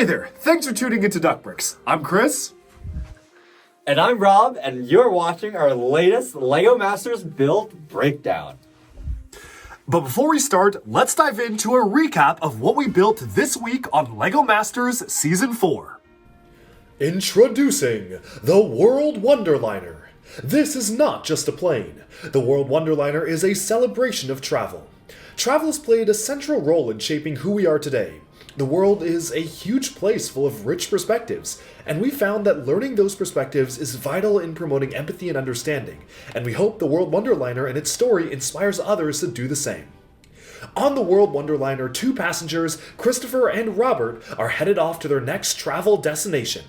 Hey there, thanks for tuning into Duckbricks. I'm Chris. And I'm Rob, and you're watching our latest LEGO Masters build breakdown. But before we start, let's dive into a recap of what we built this week on LEGO Masters Season 4. Introducing the World Wonderliner. This is not just a plane. The World Wonderliner is a celebration of travel. Travel has played a central role in shaping who we are today. The world is a huge place full of rich perspectives, and we found that learning those perspectives is vital in promoting empathy and understanding, and we hope the World Wonderliner and its story inspires others to do the same. On the World Wonderliner, two passengers, Christopher and Robert, are headed off to their next travel destination.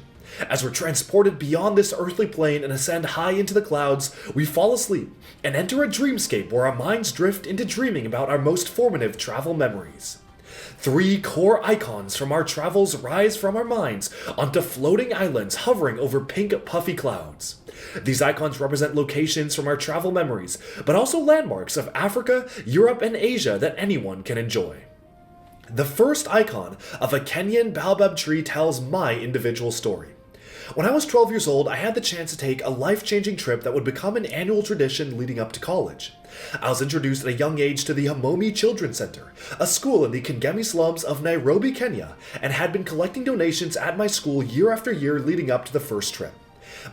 As we're transported beyond this earthly plane and ascend high into the clouds, we fall asleep and enter a dreamscape where our minds drift into dreaming about our most formative travel memories. Three core icons from our travels rise from our minds onto floating islands hovering over pink puffy clouds. These icons represent locations from our travel memories, but also landmarks of Africa, Europe, and Asia that anyone can enjoy. The first icon of a Kenyan baobab tree tells my individual story. When I was 12 years old, I had the chance to take a life-changing trip that would become an annual tradition leading up to college. I was introduced at a young age to the Hamomi Children's Center, a school in the Kangemi slums of Nairobi, Kenya, and had been collecting donations at my school year after year leading up to the first trip.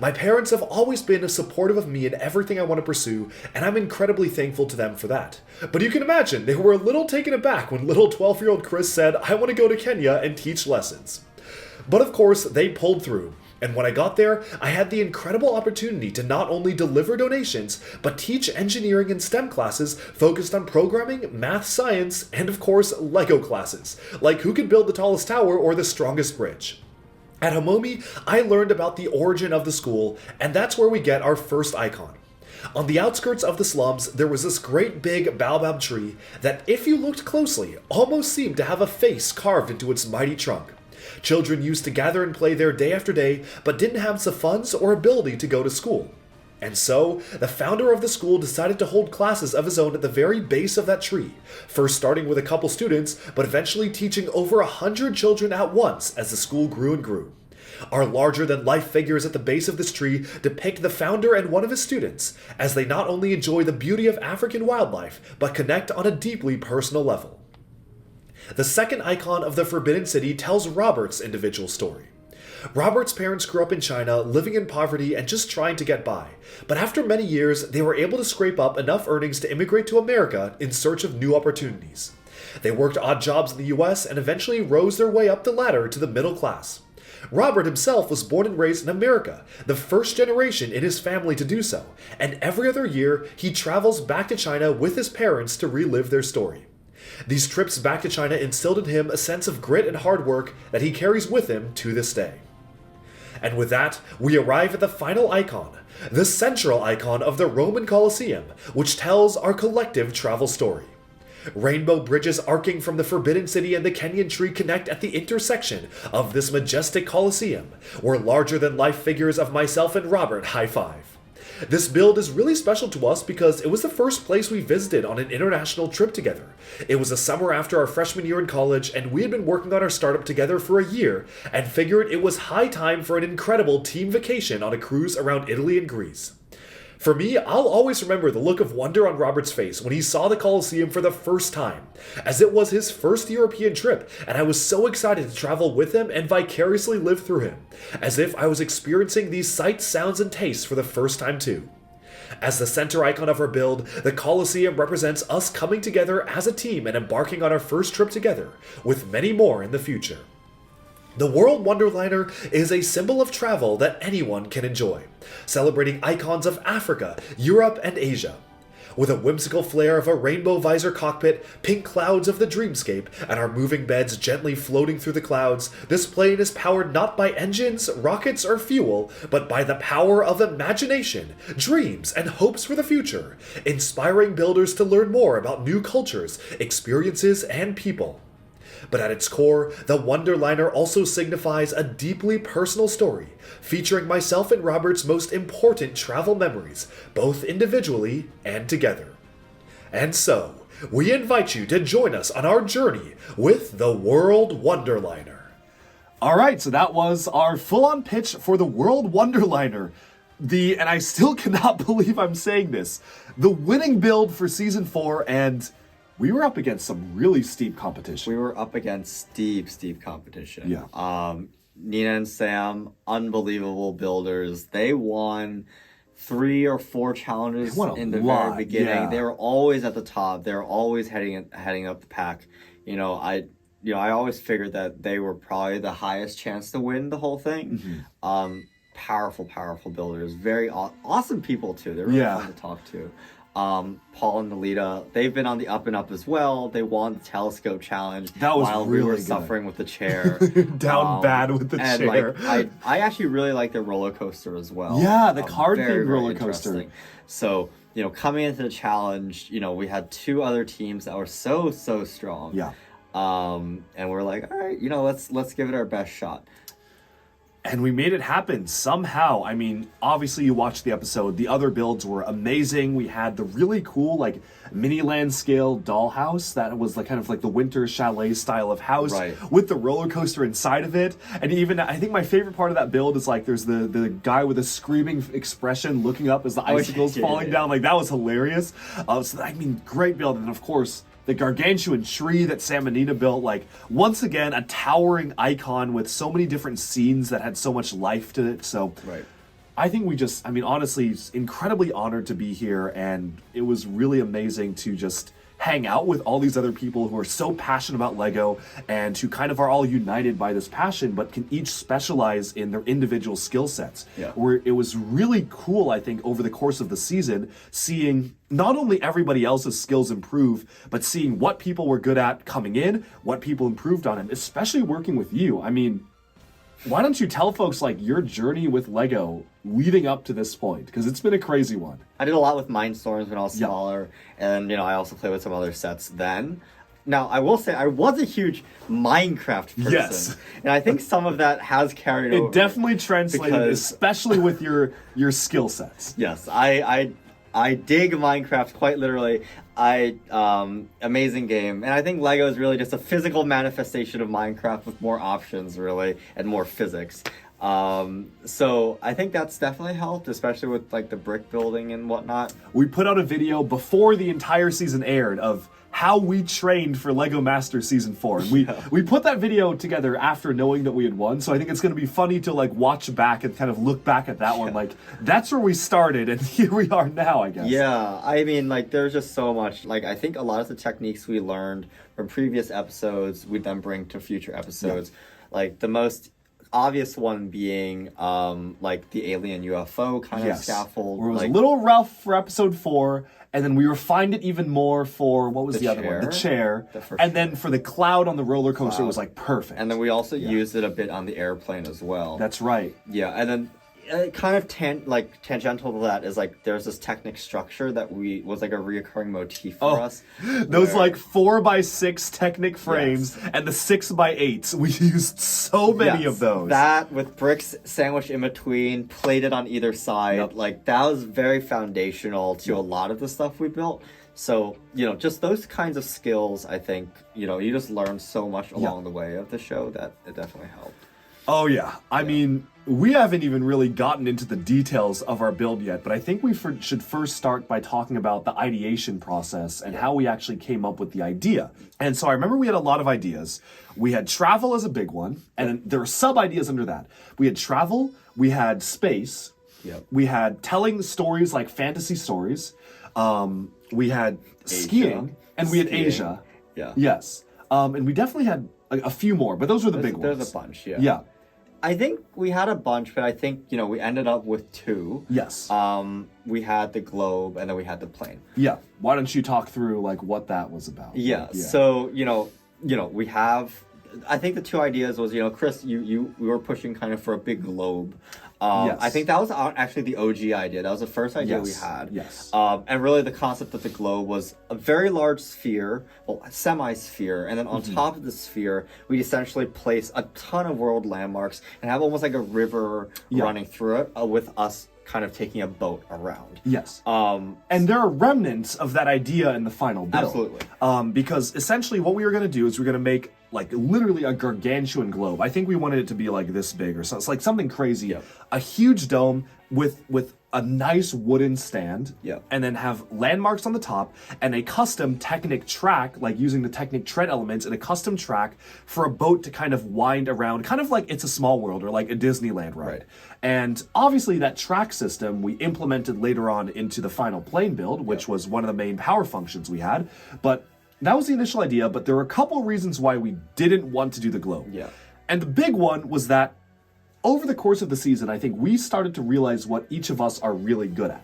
My parents have always been supportive of me in everything I want to pursue, and I'm incredibly thankful to them for that. But you can imagine, they were a little taken aback when little 12-year-old Chris said, "I want to go to Kenya and teach lessons." But of course, they pulled through. And when I got there, I had the incredible opportunity to not only deliver donations, but teach engineering and STEM classes focused on programming, math, science, and of course, LEGO classes, like who could build the tallest tower or the strongest bridge. At Hamomi, I learned about the origin of the school, and that's where we get our first icon. On the outskirts of the slums, there was this great big baobab tree that, if you looked closely, almost seemed to have a face carved into its mighty trunk. Children used to gather and play there day after day, but didn't have the funds or ability to go to school. And so, the founder of the school decided to hold classes of his own at the very base of that tree, first starting with a couple students, but eventually teaching over 100 children at once as the school grew and grew. Our larger-than-life figures at the base of this tree depict the founder and one of his students, as they not only enjoy the beauty of African wildlife, but connect on a deeply personal level. The second icon of the Forbidden City tells Robert's individual story. Robert's parents grew up in China, living in poverty and just trying to get by. But after many years, they were able to scrape up enough earnings to immigrate to America in search of new opportunities. They worked odd jobs in the US and eventually rose their way up the ladder to the middle class. Robert himself was born and raised in America, the first generation in his family to do so, and every other year he travels back to China with his parents to relive their story. These trips back to China instilled in him a sense of grit and hard work that he carries with him to this day. And with that, we arrive at the final icon, the central icon of the Roman Coliseum, which tells our collective travel story. Rainbow bridges arcing from the Forbidden City and the Kenyan tree connect at the intersection of this majestic Coliseum, where larger-than-life figures of myself and Robert high-five. This build is really special to us because it was the first place we visited on an international trip together. It was the summer after our freshman year in college, and we had been working on our startup together for a year, and figured it was high time for an incredible team vacation on a cruise around Italy and Greece. For me, I'll always remember the look of wonder on Robert's face when he saw the Colosseum for the first time, as it was his first European trip, and I was so excited to travel with him and vicariously live through him, as if I was experiencing these sights, sounds, and tastes for the first time too. As the center icon of our build, the Colosseum represents us coming together as a team and embarking on our first trip together, with many more in the future. The World Wonderliner is a symbol of travel that anyone can enjoy, celebrating icons of Africa, Europe, and Asia. With a whimsical flair of a rainbow visor cockpit, pink clouds of the dreamscape, and our moving beds gently floating through the clouds, this plane is powered not by engines, rockets, or fuel, but by the power of imagination, dreams, and hopes for the future, inspiring builders to learn more about new cultures, experiences, and people. But at its core, the Wonderliner also signifies a deeply personal story, featuring myself and Robert's most important travel memories, both individually and together. And so, we invite you to join us on our journey with the World Wonderliner. All right, so that was our full-on pitch for the World Wonderliner. And I still cannot believe I'm saying this, the winning build for Season 4, and we were up against some really steep competition. We were up against steep competition. Yeah. Nina and Sam, unbelievable builders. They won 3 or 4 challenges in the very beginning. Yeah. They were always at the top. They were always heading up the pack. I always figured that they were probably the highest chance to win the whole thing. Mm-hmm. Powerful builders. Very awesome people too. They're really fun to talk to. Paul and Alita, they've been on the up and up as well. They won the telescope challenge while we were suffering with the chair. Down bad with the chair. I actually really like the roller coaster as well. Yeah, the card very, themed roller coaster. interesting. So, coming into the challenge, we had 2 other teams that were so strong. Yeah. And we're like, all right, let's give it our best shot. And we made it happen somehow. I mean, obviously you watched the episode. The other builds were amazing. We had the really cool, mini land scale dollhouse that was kind of the winter chalet style of house with the roller coaster inside of it. And even, I think my favorite part of that build is there's the guy with a screaming expression looking up as the icicles falling down. That was hilarious. Great build. And of course, the gargantuan tree that Sam and Nina built, once again, a towering icon with so many different scenes that had so much life to it. So I think honestly, incredibly honored to be here. And it was really amazing to just hang out with all these other people who are so passionate about Lego and who kind of are all united by this passion, but can each specialize in their individual skill sets. Yeah. Where it was really cool, I think, over the course of the season, seeing not only everybody else's skills improve, but seeing what people were good at coming in, what people improved on, and especially working with you. I mean, why don't you tell folks your journey with Lego leading up to this point? Because it's been a crazy one. I did a lot with Mindstorms when I was smaller, and I also played with some other sets then. Now, I will say I was a huge Minecraft person. Yes. And I think some of that has carried over. It definitely translated, especially with your skill sets. Yes, I dig Minecraft quite literally. Amazing game. And I think Lego is really just a physical manifestation of Minecraft with more options, really, and more physics. So I think that's definitely helped, especially with the brick building and whatnot. We put out a video before the entire season aired of how we trained for Lego Masters Season 4. And we put that video together after knowing that we had won, so I think it's going to be funny to watch back and kind of look back at that one. That's where we started, and here we are now, I guess. Yeah, I mean, there's just so much. I think a lot of the techniques we learned from previous episodes, we then bring to future episodes. Yeah. The most obvious one being the alien UFO kind of scaffold. Where it was a little rough for episode 4, and then we refined it even more for, what was the other one? The chair. Then for the cloud on the roller coaster, it was perfect. And then we also used it a bit on the airplane as well. That's right. Yeah, and then kind of tangential to that is there's this Technic structure that was a reoccurring motif for us. Those 4x6 Technic frames and the 6x8s. We used so many of those. That with bricks sandwiched in between, plated on either side. Yep. That was very foundational to a lot of the stuff we built. So, just those kinds of skills, I think, you just learn so much along the way of the show that it definitely helped. Oh, yeah. I mean, we haven't even really gotten into the details of our build yet, but I think we should first start by talking about the ideation process and how we actually came up with the idea. And so I remember we had a lot of ideas. We had travel as a big one, and then there were sub-ideas under that. We had travel, we had space, we had telling stories like fantasy stories, we had skiing, and we had Asia. Yeah. Yes. And we definitely had a few more, but those were the big ones. There's a bunch, yeah. Yeah. I think we had a bunch, but I think, we ended up with 2. Yes. We had the globe, and then we had the plane. Yeah. Why don't you talk through, what that was about? Yeah. So, we have... I think the 2 ideas was, Chris, we were pushing kind of for a big globe. Yes. I think that was actually the OG idea. That was the first idea we had. Yes. And really the concept of the globe was a very large sphere, a semi-sphere, and then on top of the sphere, we'd essentially place a ton of world landmarks and have almost like a river running through it with us kind of taking a boat around. Yes. And there are remnants of that idea in the final build. Absolutely. Because essentially what we were going to do is we're going to make like literally a gargantuan globe. I think we wanted it to be like this big or so. It's like something crazy. Yep. A huge dome with a nice wooden stand. Yep. And then have landmarks on the top and a custom Technic track, like using the Technic tread elements and a custom track for a boat to kind of wind around, kind of like It's a Small World or like a Disneyland ride. Right. And obviously that track system we implemented later on into the final plane build, which was one of the main power functions we had. But that was the initial idea, but there were a couple reasons why we didn't want to do the globe. Yeah. And the big one was that over the course of the season, I think we started to realize what each of us are really good at.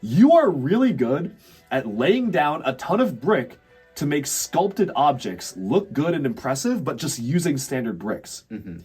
You are really good at laying down a ton of brick to make sculpted objects look good and impressive, but just using standard bricks. Mm-hmm.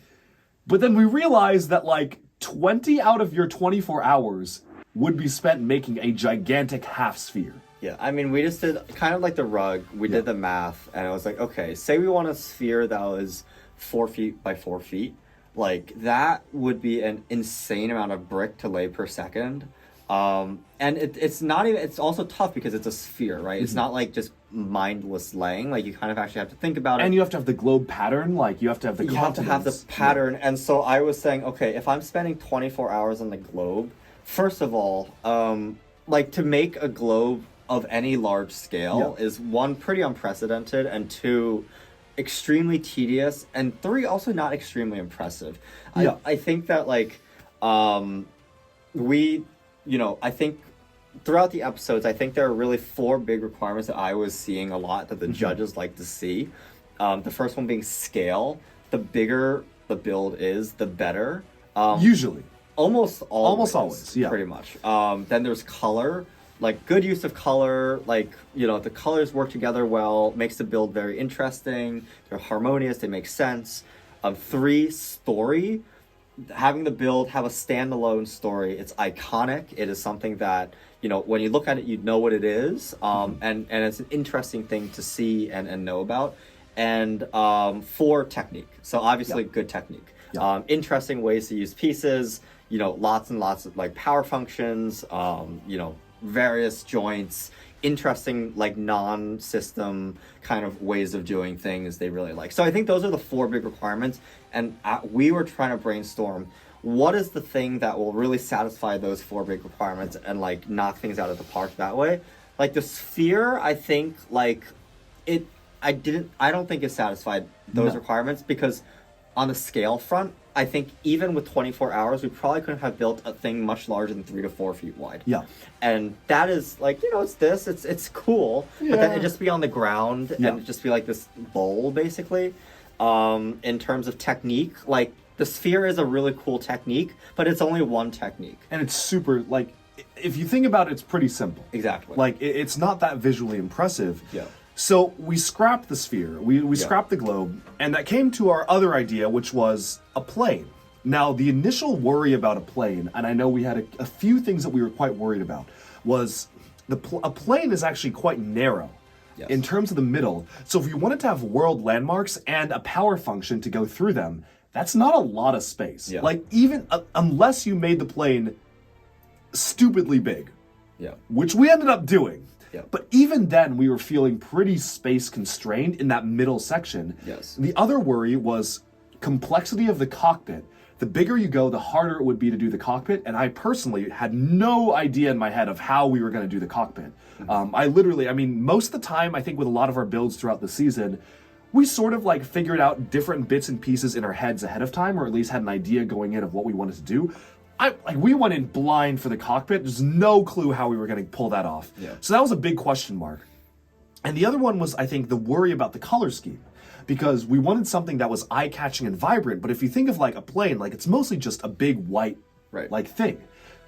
But then we realized that like 20 out of your 24 hours would be spent making a gigantic half sphere. Yeah, I mean, we just did kind of like the rug. We did the math, and I was like, okay, say we want a sphere that was 4 feet by 4 feet. Like, that would be an insane amount of brick to lay per second. And it's not even, it's also tough because it's a sphere, right? It's not like just mindless laying. Like, you kind of actually have to think about it. And you have to have the globe pattern, like, you have to have the You have to have the continents. pattern. And so I was saying, okay, if I'm spending 24 hours on the globe, first of all, like, to make a globe of any large scale is, one, pretty unprecedented, and two, extremely tedious, and three, also not extremely impressive. I think that, like, I think throughout the episodes, I think there are really 4 big requirements that I was seeing a lot that the judges like to see. The first one being scale. The bigger the build is, the better. Usually. Almost always, yeah. pretty much. Then there's color. Like, good use of color, like, the colors work together well, makes the build very interesting, they're harmonious, they make sense. 3, story. Having the build have a standalone story, it's iconic, it is something that, when you look at it, you know what it is, and it's an interesting thing to see and know about. And 4, technique. So obviously good technique. Interesting ways to use pieces, lots and lots of, like, power functions, various joints, interesting, like, non-system kind of ways of doing things they really like. So I think those are the 4 big requirements, and we were trying to brainstorm what is the thing that will really satisfy those 4 big requirements and, like, knock things out of the park that way. Like, the sphere, I think, like, I don't think it satisfied those requirements, because on the scale front, I think even with 24 hours, we probably couldn't have built a thing much larger than 3 to 4 feet wide. Yeah. And that is, like, it's cool, but then it just be on the ground and it just be like this bowl, basically. In terms of technique, like, the sphere is a really cool technique, but it's only one technique. And it's super, like, if you think about it, it's pretty simple. Exactly. Like, it's not that visually impressive. Yeah. So we scrapped the sphere, we scrapped the globe, and that came to our other idea, which was a plane. Now, the initial worry about a plane, and I know we had a few things that we were quite worried about, was a plane is actually quite narrow in terms of the middle. So if you wanted to have world landmarks and a power function to go through them, that's not a lot of space. Yeah. Like, even unless you made the plane stupidly big, which we ended up doing. Yeah. But even then, we were feeling pretty space constrained in that middle section. Yes. The other worry was complexity of the cockpit. The bigger you go, the harder it would be to do the cockpit. And I personally had no idea in my head of how we were going to do the cockpit. Most of the time, I think with a lot of our builds throughout the season, we sort of like figured out different bits and pieces in our heads ahead of time, or at least had an idea going in of what we wanted to do. We went in blind for the cockpit. There's no clue how we were going to pull that off. Yeah. So that was a big question mark. And the other one was, I think, the worry about the color scheme. Because we wanted something that was eye-catching and vibrant, but if you think of, like, a plane, like, it's mostly just a big white, like, thing.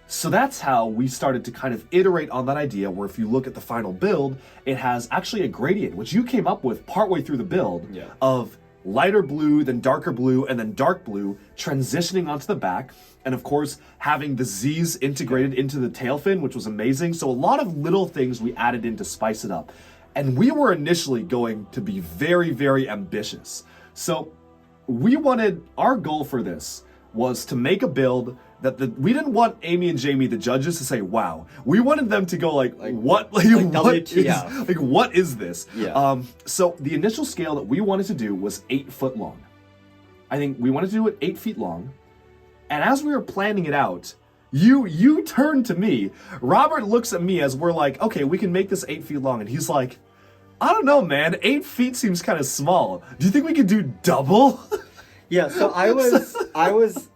So that's how we started to kind of iterate on that idea, where if you look at the final build, it has actually a gradient, which you came up with partway through the build, of lighter blue, then darker blue, and then dark blue, transitioning onto the back, and of course, having the Z's integrated into the tail fin, which was amazing. So a lot of little things we added in to spice it up. And we were initially going to be very, very ambitious. So our goal for this was to make a build that we didn't want Amy and Jamie, the judges, to say, wow. We wanted them to go what? What is this? Yeah. So the initial scale that we wanted to do was 8 foot long. I think we wanted to do it 8 feet long. And as we were planning it out, you turned to me. Robert looks at me as we're like, okay, we can make this 8 feet long. And he's like, I don't know, man. 8 feet seems kind of small. Do you think we could do double? Yeah, so I was,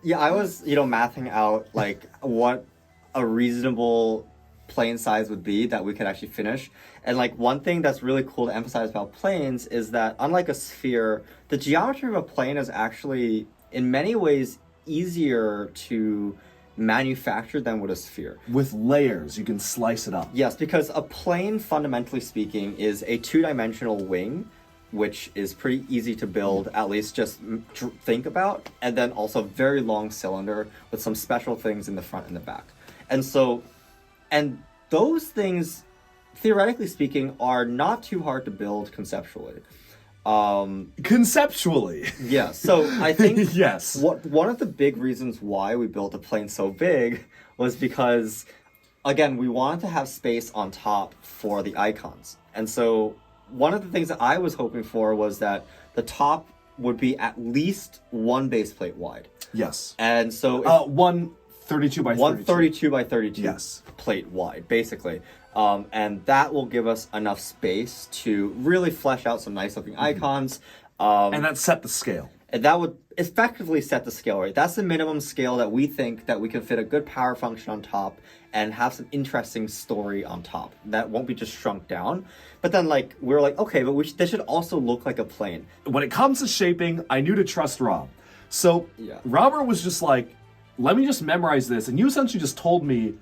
mathing out like what a reasonable plane size would be that we could actually finish. And like one thing that's really cool to emphasize about planes is that unlike a sphere, the geometry of a plane is actually in many ways easier to manufacture than with a sphere. With layers, you can slice it up. Yes, because a plane, fundamentally speaking, is a two-dimensional wing, which is pretty easy to build, at least just think about, and then also very long cylinder with some special things in the front and the back. And those things, theoretically speaking, are not too hard to build conceptually. Conceptually. Yeah, so I think yes. One of the big reasons why we built a plane so big was because, again, we wanted to have space on top for the icons. And so one of the things that I was hoping for was that the top would be at least one base plate wide. Yes. And so... 132 by 32. 132 by 32 yes. plate wide, basically. And that will give us enough space to really flesh out some nice looking icons. And that set the scale. And that would effectively set the scale, right? That's the minimum scale that we think that we can fit a good power function on top and have some interesting story on top. That won't be just shrunk down. But then we're like, okay, but this should also look like a plane. When it comes to shaping, I knew to trust Rob. So yeah. Robert was just like, let me just memorize this. And you essentially just told me,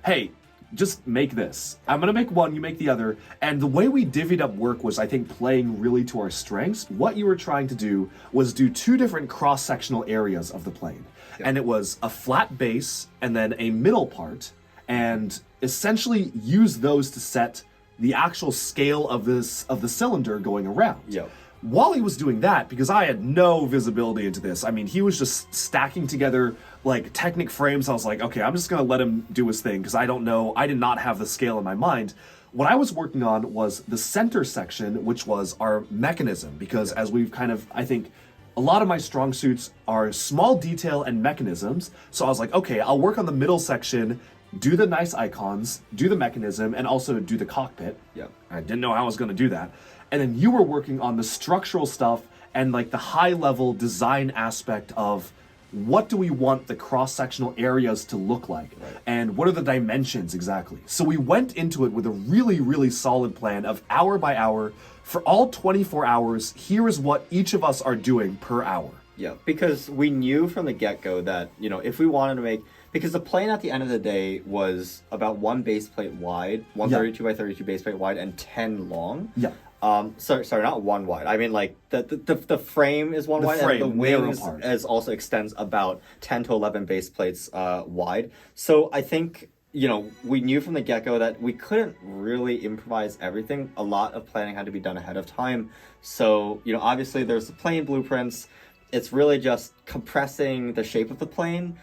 hey, just make this. I'm going to make one, you make the other. And the way we divvied up work was, I think, playing really to our strengths. What you were trying to do was do 2 different cross-sectional areas of the plane. Yeah. And it was a flat base and then a middle part, and essentially use those to set the actual scale of the cylinder going around. Yeah. While he was doing that, because I had no visibility into this, I mean, he was just stacking together Technic frames. I was like, okay, I'm just gonna let him do his thing because I don't know, I did not have the scale in my mind. What I was working on was the center section, which was our mechanism, because as we've kind of, I think, a lot of my strong suits are small detail and mechanisms. So I was like, okay, I'll work on the middle section, do the nice icons, do the mechanism, and also do the cockpit. Yeah. I didn't know how I was gonna do that. And then you were working on the structural stuff and the high level design aspect of what do we want the cross-sectional areas to look like, right, and what are the dimensions exactly. So we went into it with a really, really solid plan of hour by hour for all 24 hours. Here is what each of us are doing per hour. Yeah, because we knew from the get-go that, if we wanted to make... Because the plane at the end of the day was about 1 base plate wide, 132 by 32 base plate wide, and 10 long. Yeah. Sorry, not 1 wide. I mean, the frame is 1 wide, and the wings also extends about 10 to 11 base plates wide. So I think, we knew from the get-go that we couldn't really improvise everything. A lot of planning had to be done ahead of time. So, obviously there's the plane blueprints. It's really just compressing the shape of the plane,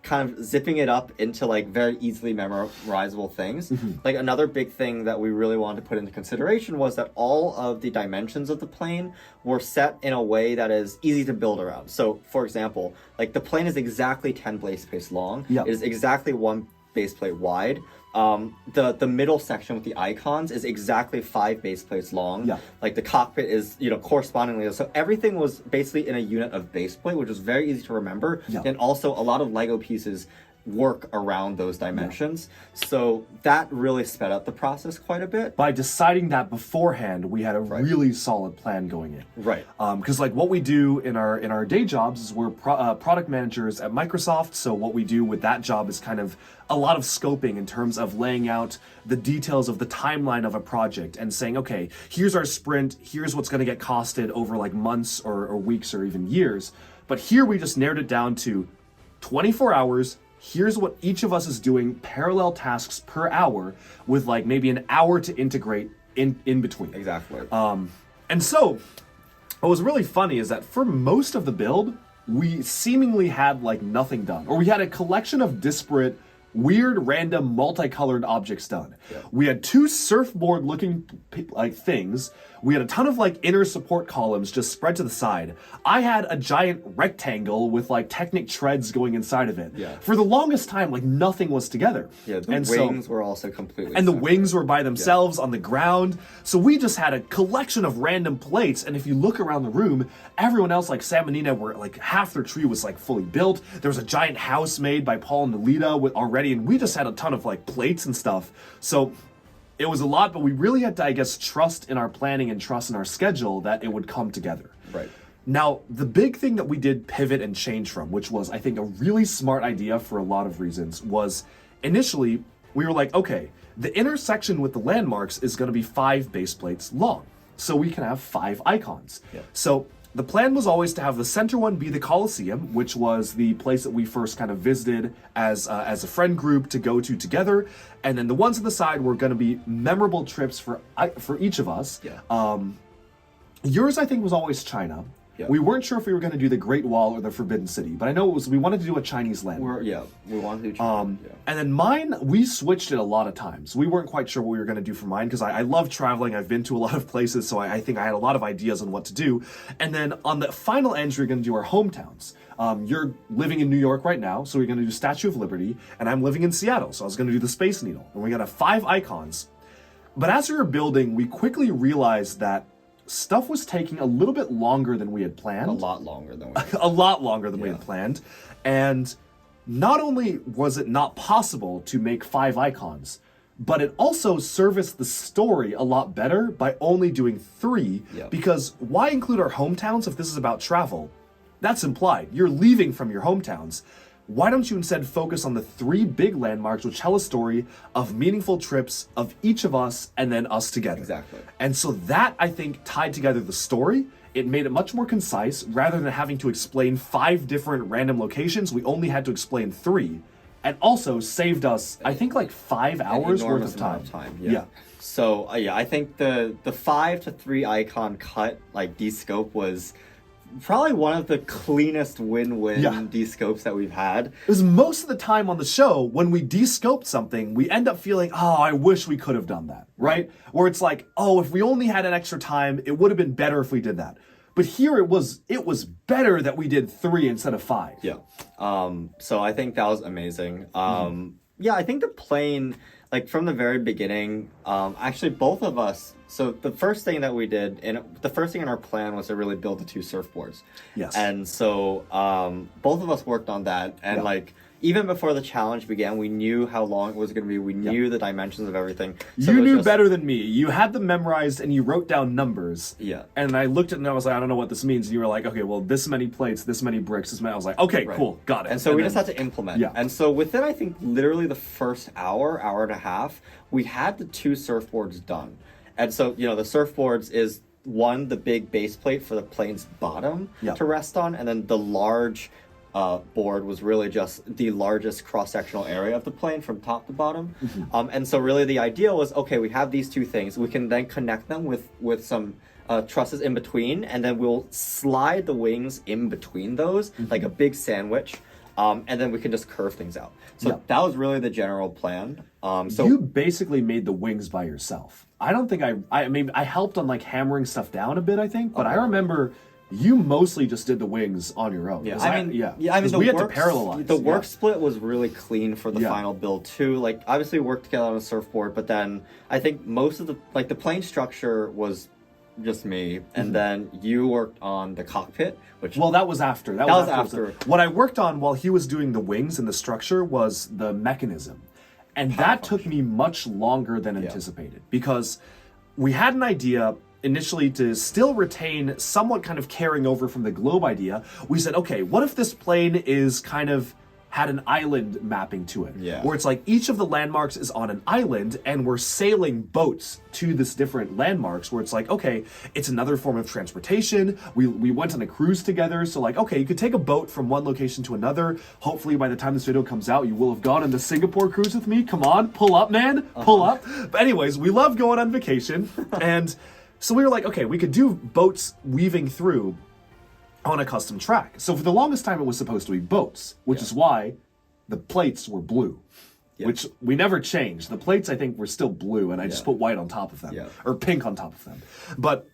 kind of zipping it up into very easily memorizable things. Mm-hmm. Another big thing that we really wanted to put into consideration was that all of the dimensions of the plane were set in a way that is easy to build around. So, for example, the plane is exactly 10 base plates long. Yep. It is exactly 1 base plate wide. The middle section with the icons is exactly 5 base plates long. Yeah. The cockpit is, correspondingly. So everything was basically in a unit of base plate, which was very easy to remember. Yeah. And also a lot of Lego pieces work around those dimensions. Yeah. So that really sped up the process quite a bit. By deciding that beforehand, we had a really solid plan going in. Right. Because what we do in our day jobs is we're product managers at Microsoft. So what we do with that job is kind of a lot of scoping in terms of laying out the details of the timeline of a project and saying, okay, here's our sprint, here's what's going to get costed over months or weeks or even years. But here we just narrowed it down to 24 hours. Here's what each of us is doing, parallel tasks per hour with maybe an hour to integrate in between. Exactly. And so what was really funny is that for most of the build, we seemingly had like nothing done, or we had a collection of disparate, weird, random, multicolored objects done. Yeah. We had 2 surfboard looking like things. We had a ton of like inner support columns just spread to the side. I had a giant rectangle with like Technic treads going inside of it. Yeah. For the longest time, like nothing was together. Yeah, the and wings were also completely and the separate. wings were by themselves on the ground. So we just had a collection of random plates. And if you look around the room, everyone else, like Sam and Nina, were like half their tree was like fully built. There was a giant house made by Paul and Nalita with already, and we just had a ton of like plates and stuff. So it was a lot, but we really had to, I guess, trust in our planning and trust in our schedule that it would come together. Right. Now, the big thing that we did pivot and change from, which was, I think, a really smart idea for a lot of reasons, was initially we were like, okay, the intersection with the landmarks is going to be 5 base plates long, so we can have 5 icons. Yeah. So the plan was always to have the center one be the Coliseum, which was the place that we first kind of visited as a friend group to go to together, and then the ones on the side were going to be memorable trips for each of us. Yeah. Yours, I think, was always China. Yeah. We weren't sure if we were going to do the Great Wall or the Forbidden City, but I know it was we wanted to do a Chinese landmark. We wanted to do China. And then mine, we switched it a lot of times. We weren't quite sure what we were going to do for mine because I love traveling. I've been to a lot of places, so I think I had a lot of ideas on what to do. And then on the final entry, we're going to do our hometowns. You're living in New York right now, so we're going to do Statue of Liberty, and I'm living in Seattle, so I was going to do the Space Needle. And we got 5 icons. But as we were building, we quickly realized that stuff was taking a little bit longer than we had planned. A lot longer than we A lot longer than we had planned. And not only was it not possible to make 5 icons, but it also serviced the story a lot better by only doing 3. Yeah. Because why include our hometowns if this is about travel? That's implied. You're leaving from your hometowns. Why don't you instead focus on the 3 big landmarks which tell a story of meaningful trips of each of us and then us together? Exactly. And so that, I think, tied together the story. It made it much more concise. Rather than having to explain 5 different random locations, we only had to explain 3. And also saved us, I think, like 5 hours worth enormous of amount time. of time. So I think the 5 to 3 icon cut, like descope, was probably one of the cleanest win-win descopes that we've had. Because most of the time on the show, when we descoped something, we end up feeling, oh, I wish we could have done that, right? Where it's like, oh, if we only had an extra time, it would have been better if we did that. But here it was better that we did 3 instead of 5. Yeah. So I think that was amazing. Yeah, I think the plane, like from the very beginning, actually both of us, so the first thing that we did, and the first thing in our plan was to really build the 2 surfboards. Yes. And so both of us worked on that, and like even before the challenge began, we knew how long it was going to be. We knew the dimensions of everything. So you it was knew just better than me. You had them memorized and you wrote down numbers. Yeah. And I looked at it and I was like, I don't know what this means. And you were like, okay, well, this many plates, this many bricks, this many. I was like, okay, cool, got it. And so we then- just had to implement. Yeah. And so within, I think, literally the first hour and a half, we had the 2 surfboards done. And so, you know, the surfboards is one, the big base plate for the plane's bottom to rest on, and then the large board was really just the largest cross-sectional area of the plane from top to bottom. And so really the idea was, okay, we have these 2 things. We can then connect them with some trusses in between, and then we'll slide the wings in between those, like a big sandwich. And then we can just curve things out. So that was really the general plan. So you basically made the wings by yourself. I don't think I mean, I helped on like hammering stuff down a bit, I think, but I remember you mostly just did the wings on your own. Yeah, I mean, the we had to work, parallelize. The work split was really clean for the final build too. Like obviously we worked together on a surfboard, but then I think most of the like the plane structure was just me, and then you worked on the cockpit, which that was after. That was after. after. What I worked on while he was doing the wings and the structure was the mechanism. And that took me much longer than anticipated because we had an idea initially to still retain somewhat kind of carrying over from the globe idea. We said, okay, what if this plane is kind of had an island mapping to it? Yeah. Where it's like each of the landmarks is on an island and we're sailing boats to this different landmarks where it's like, okay, it's another form of transportation. We went on a cruise together. So like, okay, you could take a boat from one location to another. Hopefully by the time this video comes out, you will have gone on the Singapore cruise with me. Come on, pull up, man, pull up. But anyways, we love going on vacation. And so we were like, okay, we could do boats weaving through. on a custom track. So for the longest time, it was supposed to be boats, which is why the plates were blue, which we never changed. The plates, I think, were still blue, and I just put white on top of them, or pink on top of them. But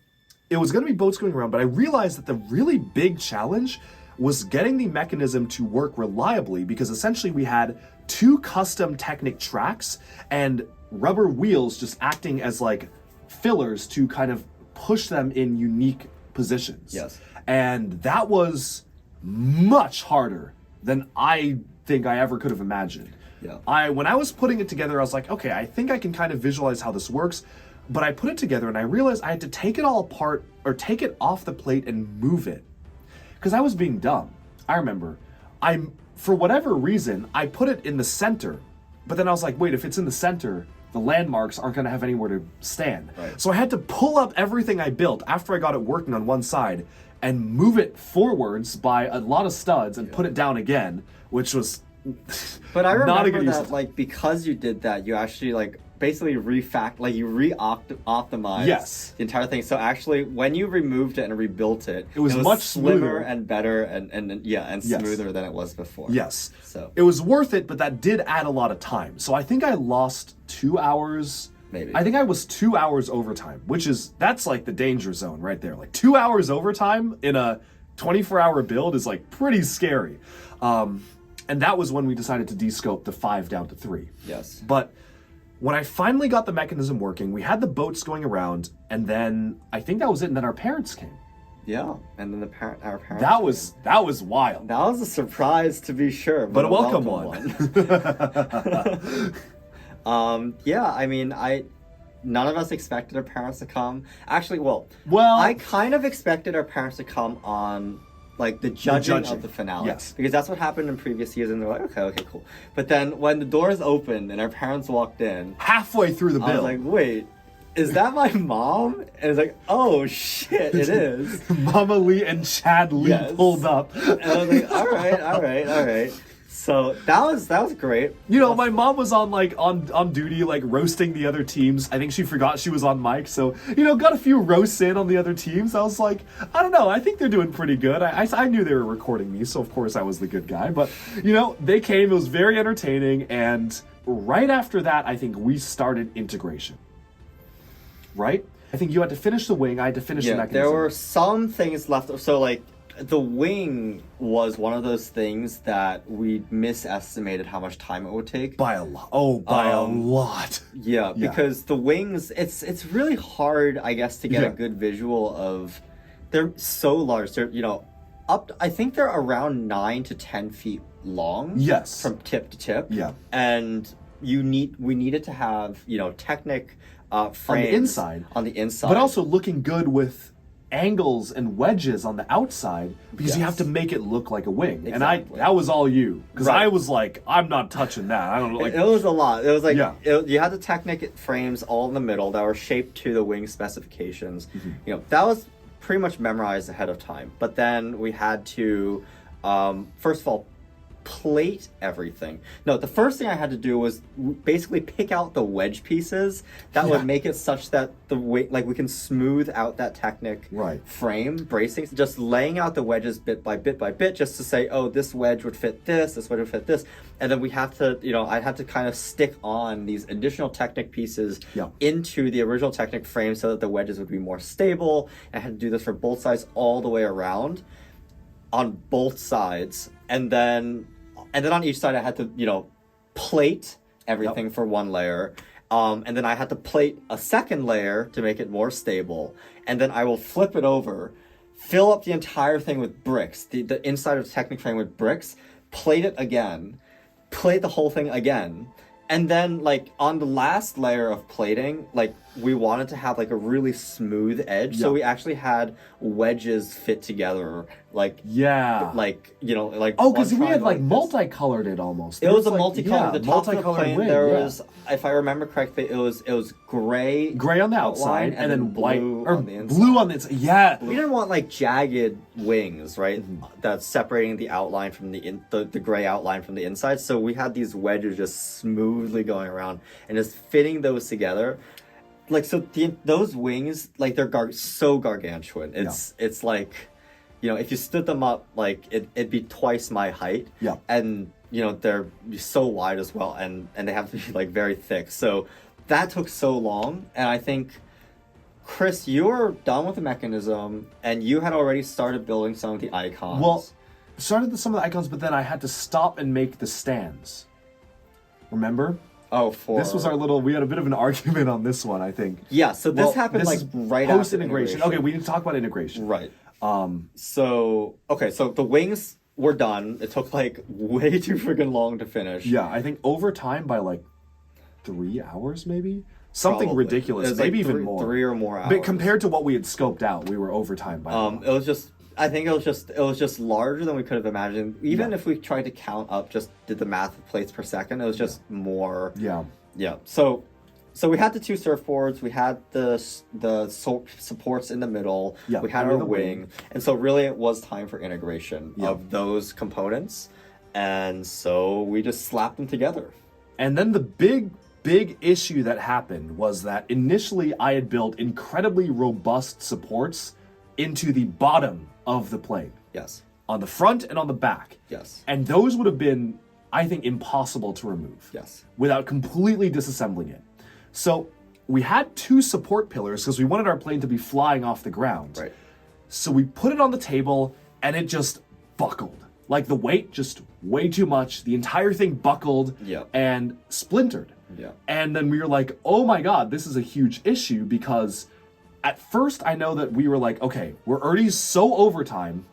it was going to be boats going around, but I realized that the really big challenge was getting the mechanism to work reliably, because essentially we had 2 custom Technic tracks and rubber wheels just acting as like fillers to kind of push them in unique positions. Yes. And that was much harder than I think I ever could have imagined. Yeah. When I was putting it together, I was like, okay, I think I can kind of visualize how this works. But I put it together and I realized I had to take it all apart, or take it off the plate and move it. Because I was being dumb. I remember, for whatever reason, I put it in the center. But then I was like, wait, if it's in the center, the landmarks aren't going to have anywhere to stand. Right. So I had to pull up everything I built after I got it working on one side and move it forwards by a lot of studs and put it down again, which was But I not a good remember use that, of like, because you did that, you actually, like, basically you re-optimized the entire thing. So actually, when you removed it and rebuilt it, it was much slimmer smoother and better and smoother than it was before. Yes. So it was worth it, but that did add a lot of time. So I think I lost 2 hours. Maybe. I think I was 2 hours overtime, that's like the danger zone right there. Like 2 hours overtime in a 24-hour build is like pretty scary. And that was when we decided to descope the 5 down to 3. Yes. But when I finally got the mechanism working, we had the boats going around, and then I think that was it. And then our parents came. Yeah, and then our parents. That was wild. That was a surprise, to be sure, but a welcome one. Yeah, I mean, none of us expected our parents to come. Actually, well, Well- I kind of expected our parents to come on, like, the judging of the finale. Yes. Because that's what happened in previous years, and they're like, okay, cool. But then when the doors opened and our parents walked in, Halfway through the I was build. like, wait, is that my mom? And it's like, oh shit, it is. Mama Lee and Chad Lee Yes. pulled up. And I was like, all right. So that was great. You know, my mom was on duty, like roasting the other teams. I think she forgot she was on mic, so got a few roasts in on the other teams. I was like, I don't know, I think they're doing pretty good. I knew they were recording me, so of course I was the good guy. But they came. It was very entertaining, and right after that, I think we started integration. Right? I think you had to finish the wing. I had to finish the mechanism. There were some things left. So like, the wing was one of those things that we misestimated how much time it would take. By a lot. Oh, by a lot. Yeah, because the wings, it's really hard, I guess, to get a good visual of. They're so large. They're I think they're around 9 to 10 feet long. Yes. From tip to tip. Yeah. And we needed to have Technic frames on the inside, but also looking good with angles and wedges on the outside, because you have to make it look like a wing. Exactly. And that was all you, because Right. I was like, I'm not touching that. I don't know, like it was a lot. It was like Yeah. you had the Technic frames all in the middle that were shaped to the wing specifications. Mm-hmm. That was pretty much memorized ahead of time. But then we had to first of all plate everything. No, the first thing I had to do was basically pick out the wedge pieces that would make it such that the way, like, we can smooth out that Technic frame bracing. Just laying out the wedges bit by bit, just to say, oh, this wedge would fit this wedge would fit this, and then we have to, I'd have to kind of stick on these additional Technic pieces into the original Technic frame so that the wedges would be more stable. I had to do this for both sides all the way around, on both sides, and then on each side I had to, plate everything for one layer. And then I had to plate a second layer to make it more stable. And then I will flip it over, fill up the entire thing with bricks, the inside of the Technic frame with bricks, plate it again, plate the whole thing again. And then, like, on the last layer of plating, like, we wanted to have, like, a really smooth edge. So we actually had wedges fit together, like... Yeah. Like, like... Oh, because we had, like, this. multicolored it almost. It was a like, multicolored. The top of the plane, wing, there was, if I remember correctly, it was gray. Gray on the outside, and then white on the inside. Blue on the inside. Yeah. We didn't want, like, jagged wings, right? That's separating the outline from the gray outline from the inside. So we had these wedges just smoothly going around and just fitting those together. Like, so those wings, like, they're so gargantuan. It's like, if you stood them up, like it'd be twice my height. Yeah. And they're so wide as well, and they have to be like very thick. So that took so long, and I think, Chris, you were done with the mechanism, and you had already started building some of the icons. Well, started some of the icons, but then I had to stop and make the stands. Remember? Oh, this was we had a bit of an argument on this one, I think. Yeah, so this happened this like is right post after integration. Okay, we need to talk about integration. Right. So the wings were done. It took like way too friggin' long to finish. Yeah, I think over time by like 3 hours maybe? Something Probably. ridiculous, It was maybe like even more. 3 or more hours. But compared to what we had scoped out, we were overtime by a lot. I think it was just larger than we could have imagined. Even if we tried to count up, just did the math of plates per second, it was just more. Yeah. Yeah. So we had the 2 surfboards. We had the supports in the middle. Yeah, We had and our the wing, and so really it was time for integration of those components, and so we just slapped them together. And then the big issue that happened was that initially I had built incredibly robust supports into the bottom of the plane. Yes. On the front and on the back. Yes. And those would have been, I think, impossible to remove. Yes. Without completely disassembling it. So we had 2 support pillars because we wanted our plane to be flying off the ground. Right. So we put it on the table and it just buckled. Like the weight just way too much. The entire thing buckled and splintered. Yeah. And then we were like, oh my God, this is a huge issue because at first I know that we were like, okay, we're already so overtime.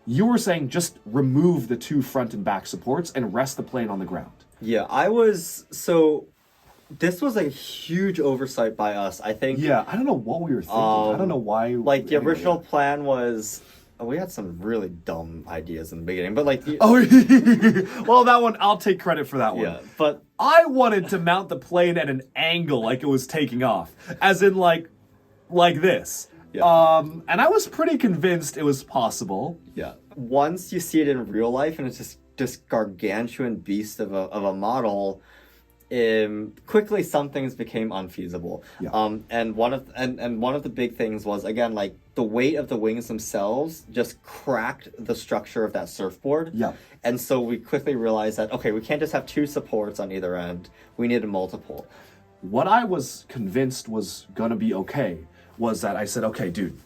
You were saying just remove the 2 front and back supports and rest the plane on the ground. Yeah, this was a huge oversight by us. I think. Yeah, I don't know what we were thinking. I don't know why. Like the original plan was, we had some really dumb ideas in the beginning, but like. Well, that one I'll take credit for that one. Yeah, but I wanted to mount the plane at an angle like it was taking off, as in like this. Yeah. And I was pretty convinced it was possible. Yeah. Once you see it in real life, and it's just this gargantuan beast of a model. Quickly some things became unfeasible. Yeah. And one of the big things was, again, like the weight of the wings themselves just cracked the structure of that surfboard. Yeah. And so we quickly realized that, okay, we can't just have 2 supports on either end. We needed multiple. What I was convinced was gonna be okay was that I said, okay, dude,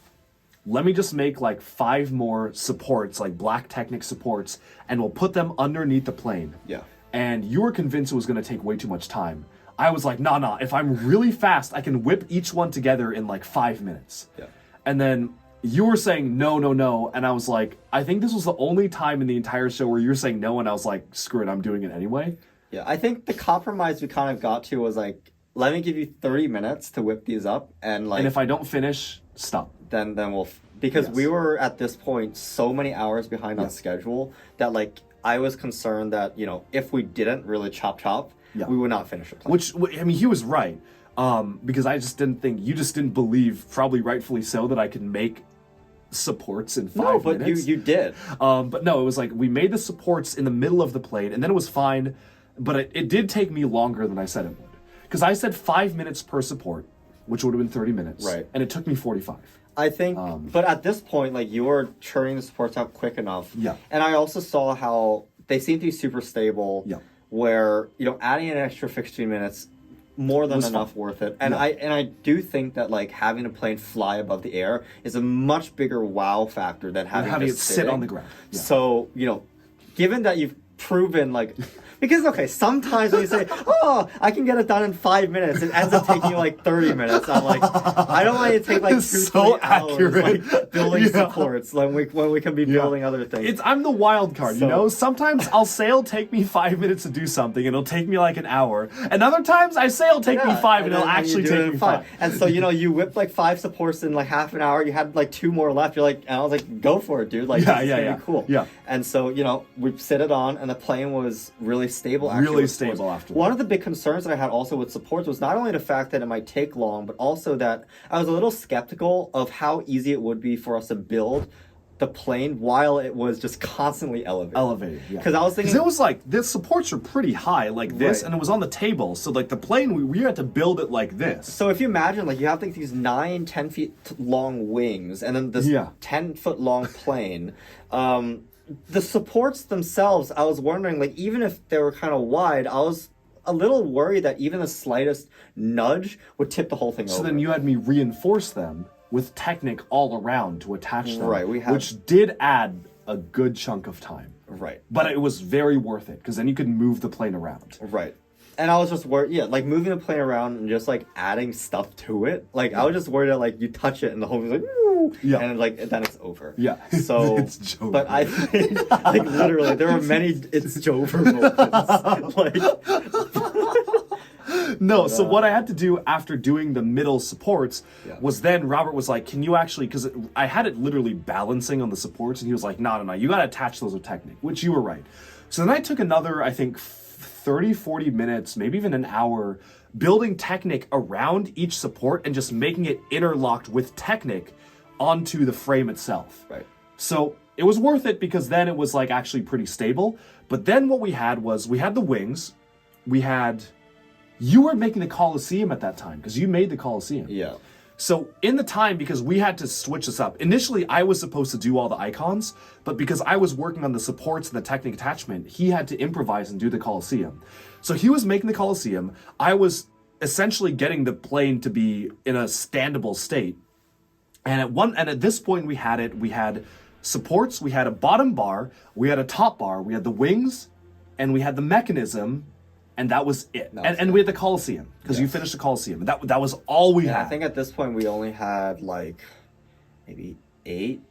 let me just make like 5 more supports, like Black Technic supports, and we'll put them underneath the plane. Yeah. And you were convinced it was going to take way too much time. I was like, nah, if I'm really fast, I can whip each one together in like 5 minutes. Yeah. And then you were saying no, and I was like, I think this was the only time in the entire show where you were saying no, and I was like, screw it, I'm doing it anyway. Yeah, I think the compromise we kind of got to was like, let me give you 30 minutes to whip these up, and like... And if I don't finish, stop. Then we'll... Because Yes. we were, at this point, so many hours behind on schedule that like... I was concerned that, if we didn't really chop, we would not finish the plan. Which, I mean, he was right. Because I just didn't think, you just didn't believe, probably rightfully so, that I could make supports in 5 minutes. No, but you did. But no, it was like, we made the supports in the middle of the plane, and then it was fine, but it did take me longer than I said it would. Because I said 5 minutes per support, which would have been 30 minutes. Right. And it took me 45. I think, but at this point, like, you were churning the supports out quick enough. Yeah. And I also saw how they seem to be super stable. Yeah. Where, adding an extra 15 minutes, more than enough worth it. And I do think that, like, having a plane fly above the air is a much bigger wow factor than having it sit on the ground. Yeah. So, given that you've proven, like... Because, okay, sometimes when you say, oh, I can get it done in 5 minutes, it ends up taking you like 30 minutes. I'm like, I don't want you to take like 2-3 hours like, building supports when we can be building other things. I'm the wild card, Sometimes I'll say it'll take me 5 minutes to do something, and it'll take me like an hour. And other times I say it'll take me 5, and it'll actually take me 5. And so, you whipped like 5 supports in like half an hour. You had like 2 more left. You're like, and I was like, go for it, dude. Like, this is gonna be cool. Yeah. And so, we set it on, and the plane was really stable. Actually, really stable after one of the big concerns that I had also with supports was not only the fact that it might take long, but also that I was a little skeptical of how easy it would be for us to build the plane while it was just constantly elevated. Yeah. Because I was thinking, it was like the supports were pretty high, like this, Right. and it was on the table. So like the plane, we had to build it like this. so if you imagine, like, you have like these 9-10 feet long wings, and then this Yeah. 10-foot long plane. The supports themselves, I was wondering, like, even if they were kind of wide, I was a little worried that even the slightest nudge would tip the whole thing over. So then you had me reinforce them with Technic all around to attach them, Right, we had- which did add a good chunk of time. Right. But it was very worth it, because then you could move the plane around. Right. And I was just worried, yeah, like moving the plane around and just like adding stuff to it. Like, I was just worried that like you touch it and the whole thing's like, "Woo," Yeah. and like then it's over. Yeah. So, It's Jover. but I think like literally there were many it's Jover moments. Like, No, so what I had to do after doing the middle supports was then Robert was like, can you actually, because I had it literally balancing on the supports, and he was like, no, you got to attach those with Technic, which you were right. So then I took another, I think, 30, 40 minutes, maybe even an hour, building Technic around each support and just making it interlocked with Technic onto the frame itself. Right. So it was worth it, because then it was like actually pretty stable. But then what we had was, we had the wings, you were making the Coliseum at that time, because you made the Coliseum. yeah. So in the time, because we had to switch this up, initially I was supposed to do all the icons, but because I was working on the supports and the Technic attachment, he had to improvise and do the Coliseum. So he was making the Coliseum, I was essentially getting the plane to be in a standable state. And at this point we had supports, we had a bottom bar, we had a top bar, we had the wings, and we had the mechanism, and that was it. And we had the Coliseum, because you finished the Coliseum. That was all we had. I think at this point we only had like maybe 8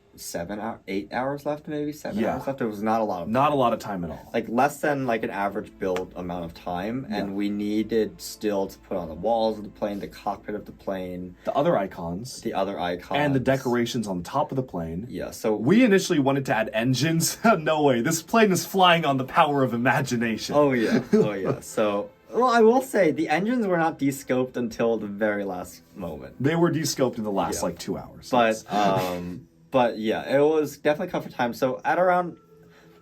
hours left, maybe 7 hours left. It was not a lot of Not a lot of time at all. like less than like an average build amount of time, and we needed still to put on the walls of the plane, the cockpit of the plane, The other icons, the other icons, and the decorations on top of the plane. Yeah, so We initially wanted to add engines. No way. This plane is flying on the power of imagination. oh yeah. So, well, I will say the engines were not descoped until the very last moment. They were descoped in the last like 2 hours. But yeah, it was definitely comfort time. So at around,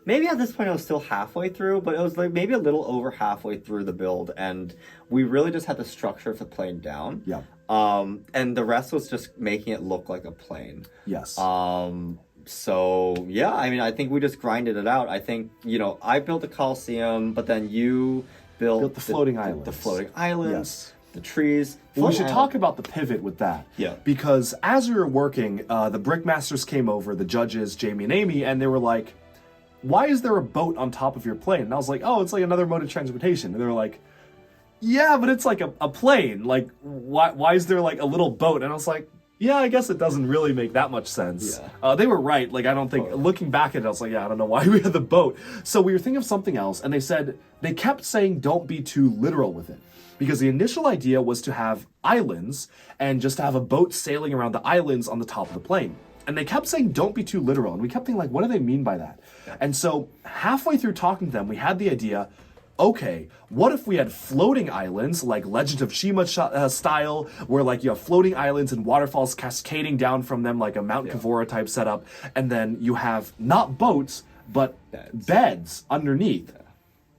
maybe at this point I was still halfway through, but it was like maybe a little over halfway through the build, and we really just had the structure of the plane down. Yeah. And the rest was just making it look like a plane. Yes. So yeah, I mean, I think we just grinded it out. I think, I built the Coliseum, but then you built the floating islands. The floating islands. Yes. The trees. We should talk about the pivot with that. Yeah. Because as we were working, the Brickmasters came over, the judges, Jamie and Amy, and they were like, why is there a boat on top of your plane? And I was like, oh, it's like another mode of transportation. And they were like, yeah, but it's like a plane. Like, why is there like a little boat? And I was like, yeah, I guess it doesn't really make that much sense. Yeah. They were right. Like, I don't think, looking back at it, I was like, yeah, I don't know why we had the boat. So we were thinking of something else, and they kept saying, don't be too literal with it. Because the initial idea was to have islands and just to have a boat sailing around the islands on the top of the plane. And they kept saying, don't be too literal. And we kept thinking, like, what do they mean by that? Yeah. And so halfway through talking to them, we had the idea, okay, what if we had floating islands, like Legend of Shima style, where like you have floating islands and waterfalls cascading down from them, like a Mount Kavora type setup. And then you have not boats, but beds underneath.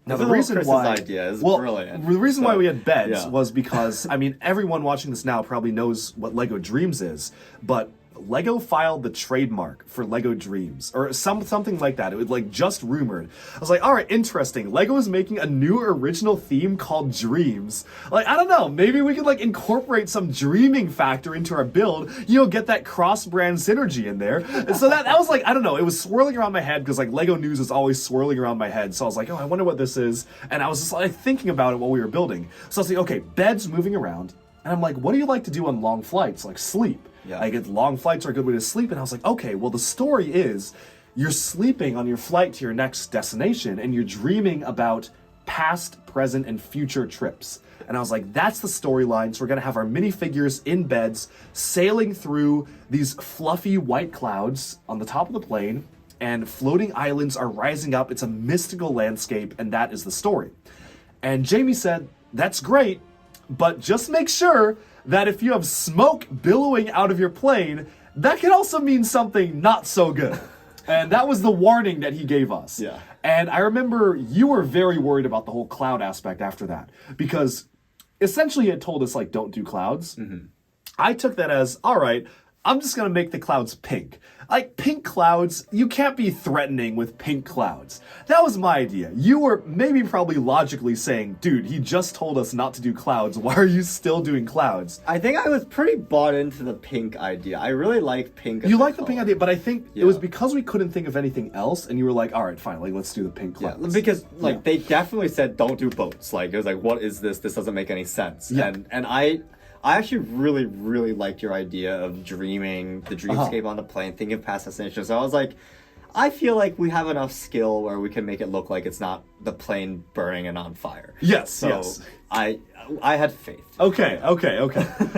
Now, the reason why idea is brilliant. The reason why we had beds was because, I mean, everyone watching this now probably knows what Lego Dreams is, but Lego filed the trademark for Lego Dreams, or something like that. It was like just rumored. I was like, all right, interesting. Lego is making a new original theme called Dreams. Like, I don't know, maybe we could like incorporate some dreaming factor into our build, get that cross-brand synergy in there. And so that was like, I don't know, it was swirling around my head, because like Lego news is always swirling around my head. So I was like, oh, I wonder what this is. And I was just like thinking about it while we were building. So I was like, okay, beds moving around. And I'm like, what do you like to do on long flights? Like sleep. Yeah. I get long flights are a good way to sleep. And I was like, okay, well, the story is you're sleeping on your flight to your next destination, and you're dreaming about past, present, and future trips. And I was like, that's the storyline. So we're going to have our minifigures in beds sailing through these fluffy white clouds on the top of the plane, and floating islands are rising up. It's a mystical landscape, and that is the story. And Jamie said, that's great, but just make sure that if you have smoke billowing out of your plane, that can also mean something not so good. And that was the warning that he gave us. Yeah. And I remember you were very worried about the whole cloud aspect after that, because essentially he had told us, like, don't do clouds. I took that as, all right, I'm just going to make the clouds pink. Like, pink clouds, you can't be threatening with pink clouds. That was my idea. You were maybe probably logically saying, dude, he just told us not to do clouds. Why are you still doing clouds? I think I was pretty bought into the pink idea. I really like pink. You like the pink idea, but I think it was Yeah. because we couldn't think of anything else, and you were like, all right, fine, like, let's do the pink Yeah, clouds. because like Yeah. they definitely said don't do boats. Like it was like, what is this? This doesn't make any sense. Yeah. And I actually really liked your idea of dreaming the dreamscape on the plane, thinking of past destinations. So I was like, I feel like we have enough skill where we can make it look like it's not the plane burning and on fire. Yes, So yes. I had faith. Okay.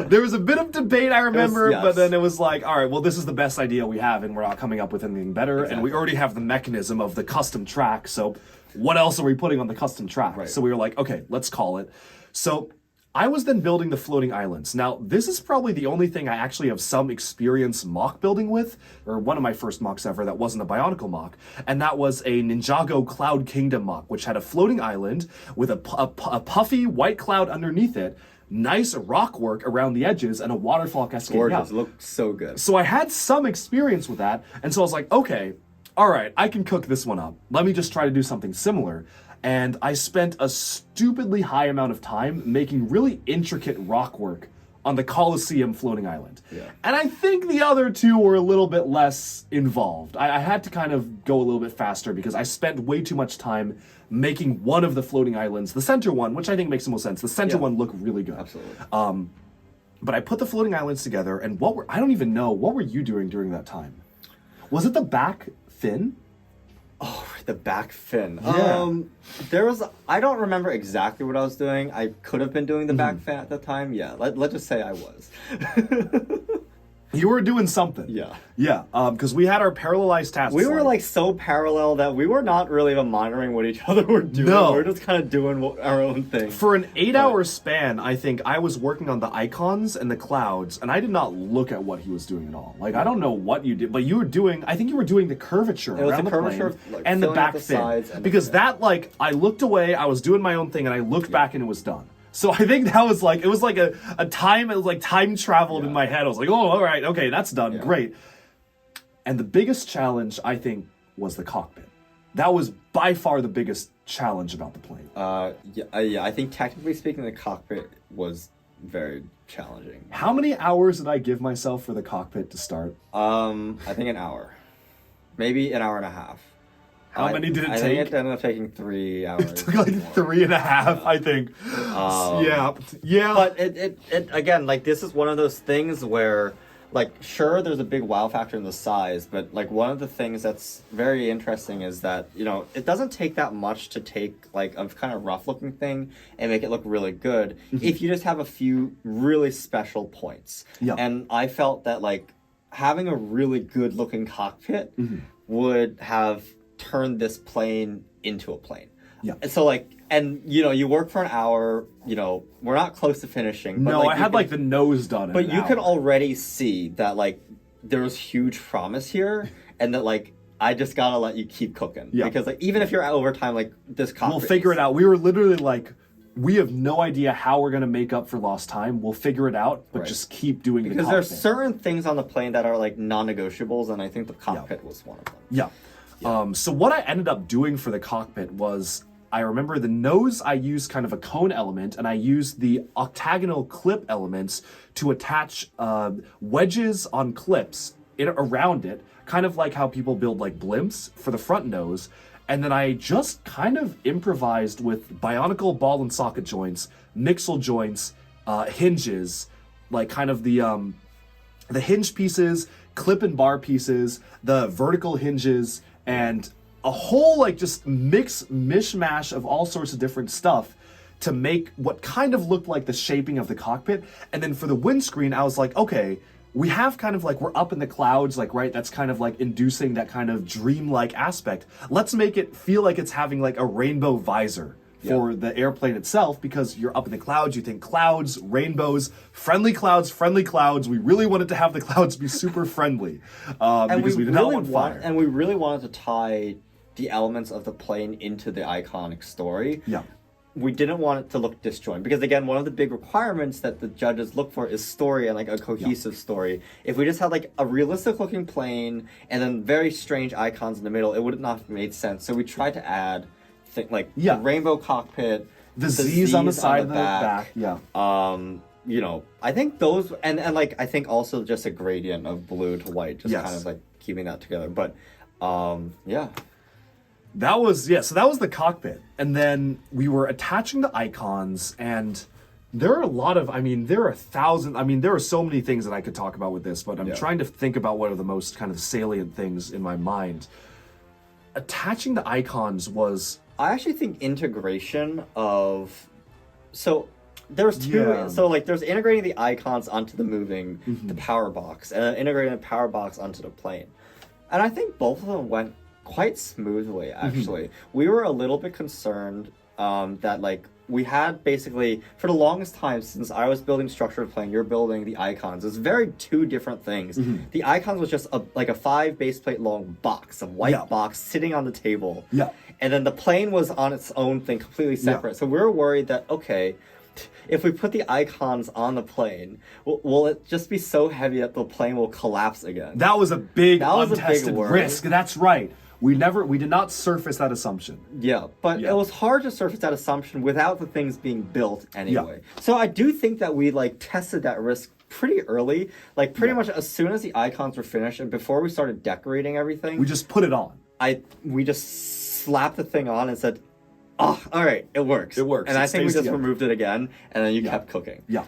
There was a bit of debate, I remember, yes. but then it was like, all right, well, this is the best idea we have, and we're not coming up with anything better, and we already have the mechanism of the custom track, so what else are we putting on the custom track? Right. So we were like, okay, let's call it. So I was then building the floating islands. Now, this is probably the only thing I actually have some experience mock building with, or one of my first mocks ever that wasn't a Bionicle mock, and that was a Ninjago Cloud Kingdom mock, which had a floating island with a puffy white cloud underneath it, nice rock work around the edges, and a waterfall cascading out. Gorgeous. It looked so good. So I had some experience with that, and so I was like, okay, all right, I can cook this one up. Let me just try to do something similar. And I spent a stupidly high amount of time making really intricate rock work on the Coliseum floating island. Yeah. And I think the other two were a little bit less involved. I had to kind of go a little bit faster because I spent way too much time making one of the floating islands, the center one, which I think makes the most sense. The center one looked really good. Absolutely. But I put the floating islands together, and I don't even know, what were you doing during that time? Was it the back fin? Oh, the back fin. Yeah. I don't remember exactly what I was doing. I could have been doing the back fin at the time. Yeah, let's just say I was. You were doing something. Yeah. Yeah, because we had our parallelized tasks. We were like so parallel that we were not really even monitoring what each other were doing. No. We were just kind of doing our own thing. For an 8-hour span, I think I was working on the icons and the clouds, and I did not look at what he was doing at all. Like, I don't know what you did, but you were doing, I think you were doing the curvature was around the the curvature, plane like, and the filling out back the fin. sides and the Because fin. that, like, I looked away, I was doing my own thing, and I looked back and it was done. So I think that was like, it was like a time, it was like time traveled in my head. I was like, oh, all right, okay, that's done, great. And the biggest challenge, I think, was the cockpit. That was by far the biggest challenge about the plane. Yeah, I think technically speaking, the cockpit was very challenging. How many hours did I give myself for the cockpit to start? I think an hour, maybe an hour and a half. How many did it I take? think it ended up taking 3 hours. It took like 3.5, I think. Yeah. But it again, like, this is one of those things where, like, sure, there's a big wow factor in the size, but like one of the things that's very interesting is that, you know, it doesn't take that much to take like a kind of rough looking thing and make it look really good if you just have a few really special points. Yeah. And I felt that like having a really good looking cockpit would have turned this plane into a plane. Yeah. And so like, and you know, you work for an hour, you know, we're not close to finishing. But No, like, I had like the nose done in but an you hour. can already see that like there was huge promise here, and that like I just gotta let you keep cooking. Yeah. Because like even if you're over time, like this cockpit, We'll figure it out. We were literally like, we have no idea how we're going to make up for lost time. We'll figure it out, but Right. just keep doing because the there's cockpit. certain things on the plane that are like non-negotiables, and I think the cockpit was one of them. Yeah. So what I ended up doing for the cockpit was, I remember the nose, I used kind of a cone element, and I used the octagonal clip elements to attach wedges on clips around it, kind of like how people build like blimps for the front nose. And then I just kind of improvised with Bionicle ball and socket joints, mixel joints, hinges, like kind of the hinge pieces, clip and bar pieces, the vertical hinges, and a whole like just mishmash of all sorts of different stuff to make what kind of looked like the shaping of the cockpit. And then for the windscreen, I was like, okay, we have kind of like, we're up in the clouds, like, right? That's kind of like inducing that kind of dreamlike aspect. Let's make it feel like it's having like a rainbow visor for the airplane itself, because you're up in the clouds, you think clouds, rainbows, friendly clouds, friendly clouds. We really wanted to have the clouds be super friendly because we did not want fire. And we really wanted to tie the elements of the plane into the iconic story. Yeah. We didn't want it to look disjointed because, again, one of the big requirements that the judges look for is story and like a cohesive story. If we just had like a realistic looking plane and then very strange icons in the middle, it would not have made sense. So we tried to add the rainbow cockpit, the Z's on the side of the back. Yeah. You know, I think those and like I think also just a gradient of blue to white, just kind of like keeping that together. But yeah. That was so that was the cockpit. And then we were attaching the icons, and there are a lot of there are so many things that I could talk about with this, but I'm trying to think about what are the most kind of salient things in my mind. Attaching the icons was, I actually think integration of there's two there's integrating the icons onto the moving the power box, and then integrating the power box onto the plane. And I think both of them went quite smoothly, actually. We were a little bit concerned that like we had basically for the longest time, since I was building structured plane, you're building the icons. It's very two different things. The icons was just a 5 base plate long box, a white box sitting on the table. Yeah. And then the plane was on its own thing, completely separate. So we were worried that, okay, if we put the icons on the plane, will it just be so heavy that the plane will collapse again? that was a big untested risk. That's right. We did not surface that assumption. Yeah, but it was hard to surface that assumption without the things being built anyway. So I do think that we like tested that risk pretty early, like pretty much as soon as the icons were finished and before we started decorating everything. We just put it on. We just slapped the thing on and said, "Oh, all right, it works. It works." And I think we just removed it again, and then you kept cooking. Yeah.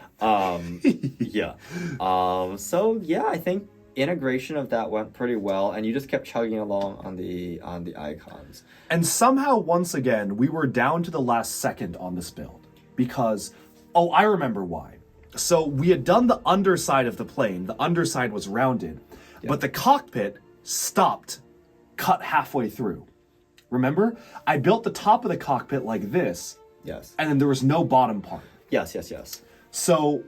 So yeah, I think integration of that went pretty well, and you just kept chugging along on the icons. And somehow, once again, we were down to the last second on this build because, I remember why. So we had done the underside of the plane. The underside was rounded, but the cockpit stopped, cut halfway through. Remember? I built the top of the cockpit like this. Yes. And then there was no bottom part. Yes. So,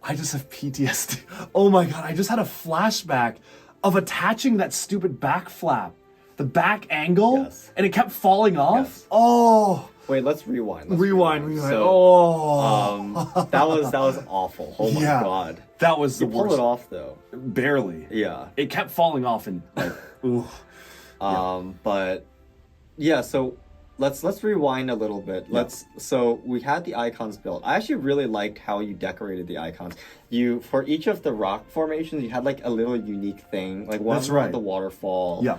I just have PTSD. Oh my god, I just had a flashback of attaching that stupid back flap, the back angle, and it kept falling off. Yes. Oh. Wait, let's rewind. Rewind. So, that was awful. Oh my god. That was the worst. You pulled it off though. Barely. Yeah. It kept falling off and like, ooh. But yeah, so let's rewind a little bit. So we had the icons built. I actually really liked how you decorated the icons. You, for each of the rock formations, you had like a little unique thing. Like one had the waterfall. Yeah.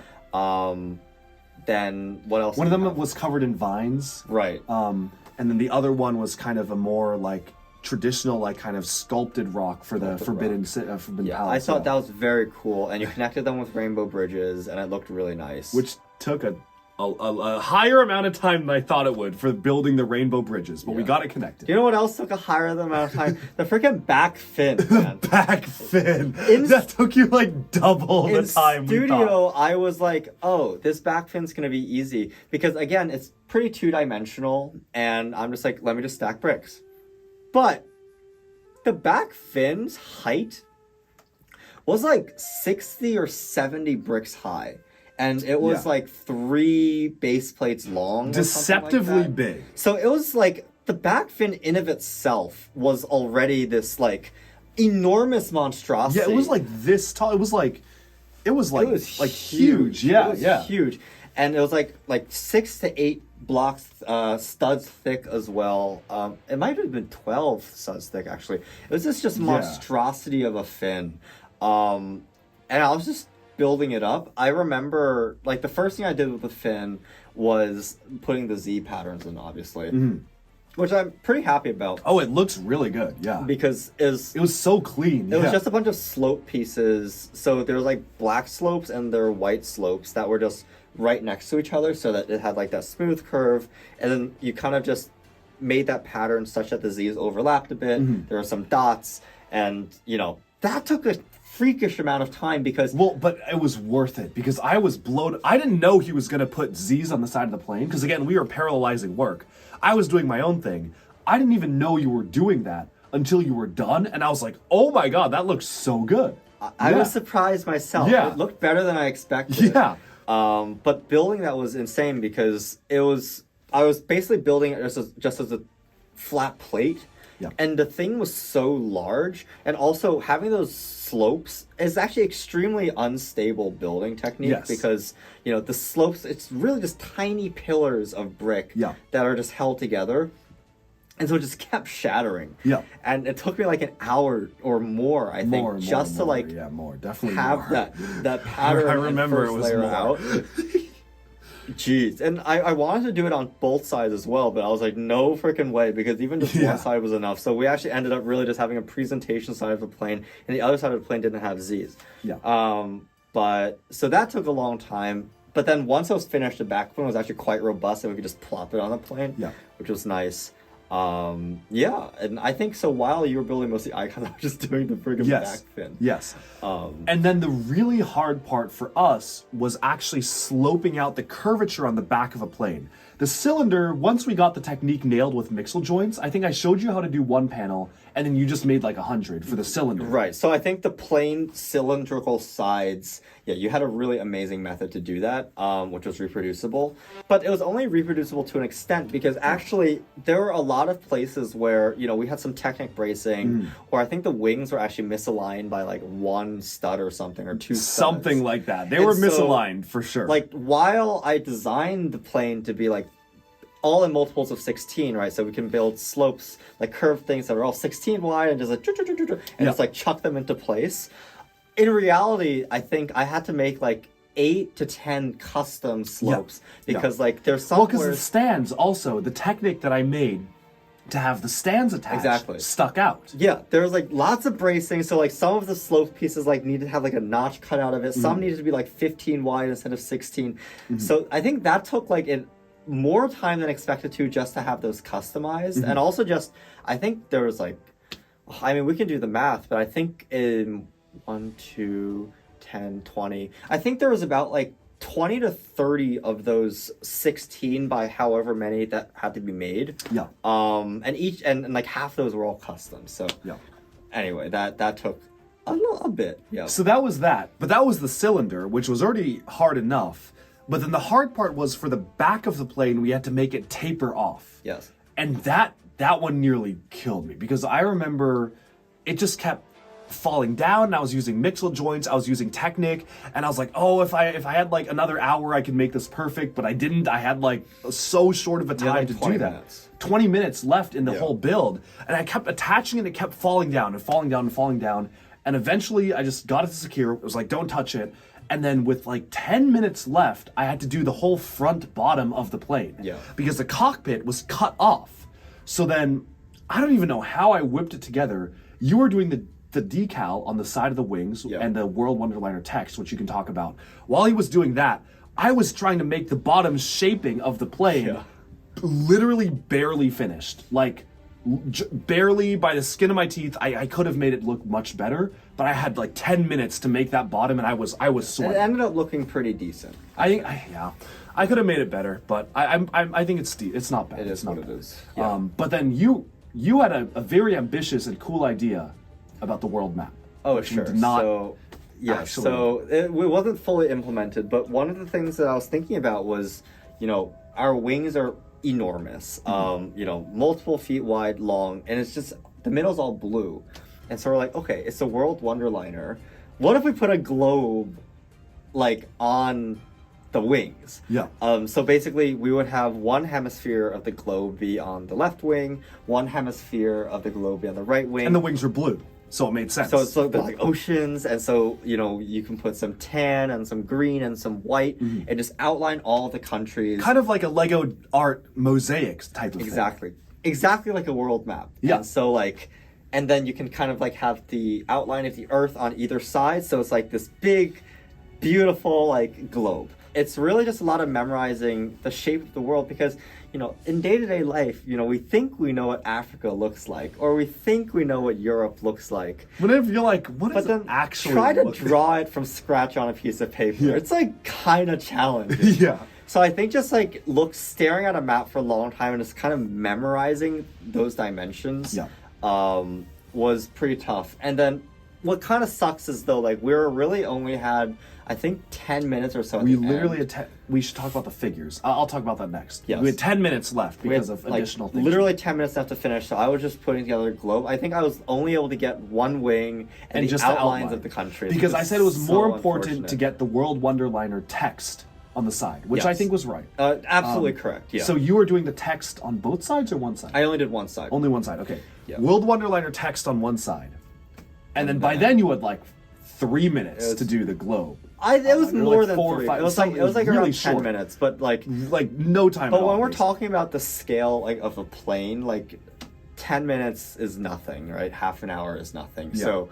Then what else? One of them was covered in vines. Right. And then the other one was kind of a more like traditional, like kind of sculpted rock for the forbidden palace. I thought that was very cool, and you connected them with rainbow bridges, and it looked really nice. Which took a higher amount of time than I thought it would for building the rainbow bridges, but we got it connected. Do you know what else took a higher amount of time? The freaking back fin, man. Back fin. That took you like double the time. In studio, I was like, oh, this back fin's gonna be easy. Because again, it's pretty two-dimensional, and I'm just like, let me just stack bricks. But the back fin's height was like 60 or 70 bricks high. And it was like 3 base plates long. Deceptively like big. So it was like the back fin in of itself was already this like enormous monstrosity. Yeah, it was like this tall. It was like huge. Yeah, it was huge. And it was like 6 to 8 blocks, studs thick as well. It might have been 12 studs thick actually. It was just monstrosity of a fin. And I was just building it up. I remember like the first thing I did with the fin was putting the Z patterns in, obviously. Which I'm pretty happy about. Oh, it looks really good, yeah. Because it was so clean. It was just a bunch of slope pieces. So there was like black slopes and there were white slopes that were just right next to each other so that it had like that smooth curve. And then you kind of just made that pattern such that the Z's overlapped a bit. There were some dots. And, you know, that took a freakish amount of time because Well, but it was worth it because I was blown. I didn't know he was going to put Z's on the side of the plane because, again, we were parallelizing work. I was doing my own thing. I didn't even know you were doing that until you were done. And I was like, oh my God, that looks so good. I was surprised myself. Yeah. It looked better than I expected. Yeah. But building that was insane because I was basically building it just as a flat plate. Yeah. And the thing was so large, and also having those slopes is actually extremely unstable building technique Yes. because, the slopes, it's really just tiny pillars of brick Yeah. that are just held together. And so it just kept shattering. Yeah. And it took me like an hour or more, I think, just to like yeah, more, definitely have more. that pattern I remember and it first was layer more. out. Jeez. And I wanted to do it on both sides as well, but I was like, no freaking way, because even just Yeah. one side was enough. So we actually ended up really just having a presentation side of the plane, and the other side of the plane didn't have Z's. Yeah. But so that took a long time. But then once I was finished, the back plane was actually quite robust, and we could just plop it on the plane, Yeah. which was nice. Yeah, and I think so while you were building most of the icons, I was just doing the friggin' Yes. back fin. Yes. And then the really hard part for us was actually sloping out the curvature on the back of a plane. The cylinder, once we got the technique nailed with mixel joints, I think I showed you how to do one panel, and then you just made like 100 for the cylinder. Right. So I think the plain cylindrical sides, yeah, you had a really amazing method to do that, which was reproducible. But it was only reproducible to an extent because actually there were a lot of places where, we had some Technic bracing, or I think the wings were actually misaligned by like one stud or something, or two studs. Something like that. They And were so, misaligned for sure. Like, while I designed the plane to be like all in multiples of 16, right? So we can build slopes, like curved things that are all 16 wide and just like, and just like chuck them into place. In reality, I think I had to make like 8 to 10 custom slopes because like there's some well, because the stands also, the technique that I made to have the stands attached stuck out. Yeah, there's like lots of bracing, so like some of the slope pieces like needed to have like a notch cut out of it. Some needed to be like 15 wide instead of 16. So I think that took like more time than expected to just to have those customized. And also just, I think there was like, I mean, we can do the math, but I think in 1, 2, 10, 20, I think there was about like 20 to 30 of those 16 by however many that had to be made. Yeah. And like half those were all custom. So Yeah. anyway, that took a bit. Yeah. So that was that. But that was the cylinder, which was already hard enough. But then the hard part was for the back of the plane, we had to make it taper off. Yes. And that one nearly killed me because I remember it just kept falling down. And I was using mixel joints, I was using Technic, and I was like, oh, if I had like another hour, I could make this perfect, but I didn't. I had like so short of a time like to 20 do that. minutes. 20 minutes left in the whole build, and I kept attaching it. It kept falling down and falling down and falling down, and eventually I just got it to secure. It was like, don't touch it. And then with like 10 minutes left, I had to do the whole front bottom of the plane. Yeah. Because the cockpit was cut off. So then, I don't even know how I whipped it together. You were doing the decal on the side of the wings and the World Wonderliner text, which you can talk about. While he was doing that, I was trying to make the bottom shaping of the plane literally barely finished. Like, barely by the skin of my teeth. I could have made it look much better, but I had like 10 minutes to make that bottom, and I was sweating. It ended up looking pretty decent. I could have made it better, but I think it's not bad. It is it's not what bad. it is. Yeah. But then you had a very ambitious and cool idea about the world map. Oh, which we sure. did not So, yeah, actually- so it wasn't fully implemented, but one of the things that I was thinking about was, our wings are enormous, multiple feet wide, long, and it's just, the middle's all blue. And so we're like, okay, it's a World Wonderliner. What if we put a globe, like, on the wings? Yeah. So basically, we would have one hemisphere of the globe be on the left wing, one hemisphere of the globe be on the right wing. And the wings were blue, so it made sense. So it's like oceans, and so you can put some tan and some green and some white, and just outline all the countries. Kind of like a Lego art mosaic type of thing. Exactly like a world map. Yeah. And so and then you can kind of like have the outline of the Earth on either side, so it's like this big, beautiful like globe. It's really just a lot of memorizing the shape of the world because in day-to-day life, we think we know what Africa looks like, or we think we know what Europe looks like. Whenever you're like, what But does then it actually try to look draw it from scratch on a piece of paper. Yeah. It's like kind of challenging. Yeah. So I think just like staring at a map for a long time and just kind of memorizing those dimensions was pretty tough. And then what kind of sucks is though, like we really only had, I think, 10 minutes or so. We literally had we should talk about the figures. I'll talk about that next. Yes. We had 10 minutes left We because had, of additional things. Literally 10 minutes left to finish, so I was just putting together a globe. I think I was only able to get one wing and the just outlines the of the country. Because I said it was so more important unfortunate. to get the World Wonderliner text on the side, which I Yes. think was right. Absolutely correct, yeah. So you were doing the text on both sides or one side? I only did one side. Only one side, okay. Yeah. World Wonderliner text on one side. And then by then you had like 3 minutes to do the globe. It was Or more like than 4 or 3. 5. It was like really around 10 short. minutes, but like no time But at all. when we're basically. talking about the scale like of a plane, like 10 minutes is nothing, right? Half an hour is nothing. Yeah. So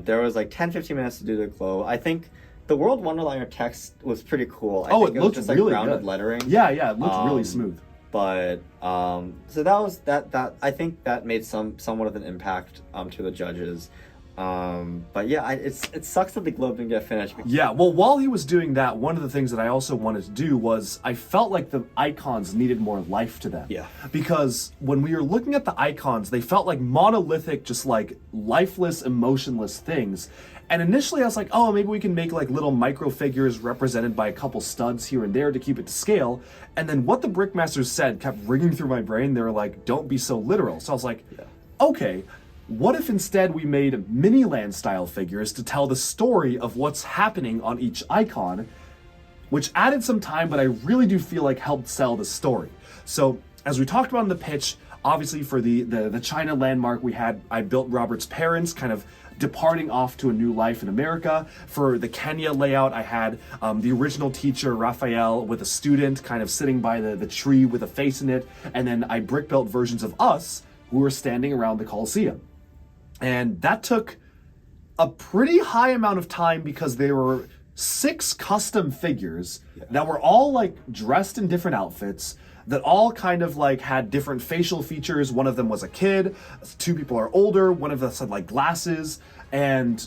there was like 10-15 minutes to do the globe. I think the World Wonderliner text was pretty cool. I think it looked was just really like rounded good. lettering. Yeah, it looked really smooth. But so that was that I think that made somewhat of an impact to the judges. But yeah, it sucks that the globe didn't get finished. Yeah, well, while he was doing that, one of the things that I also wanted to do was I felt like the icons needed more life to them. Yeah. Because when we were looking at the icons, they felt like monolithic, just like lifeless, emotionless things. And initially I was like, oh, maybe we can make like little micro figures represented by a couple studs here and there to keep it to scale. And then what the Brickmasters said kept ringing through my brain. They were like, don't be so literal. So I was like, okay, what if instead we made mini-land style figures to tell the story of what's happening on each icon, which added some time, but I really do feel like helped sell the story. So as we talked about in the pitch, obviously for the China landmark, I built Robert's parents kind of departing off to a new life in America. For the Kenya layout, I had the original teacher, Raphael, with a student kind of sitting by the tree with a face in it. And then I brick built versions of us who were standing around the Coliseum. And that took a pretty high amount of time because there were 6 custom figures that were all like dressed in different outfits, that all kind of like had different facial features. One of them was a kid, 2 people are older, one of us had like glasses, and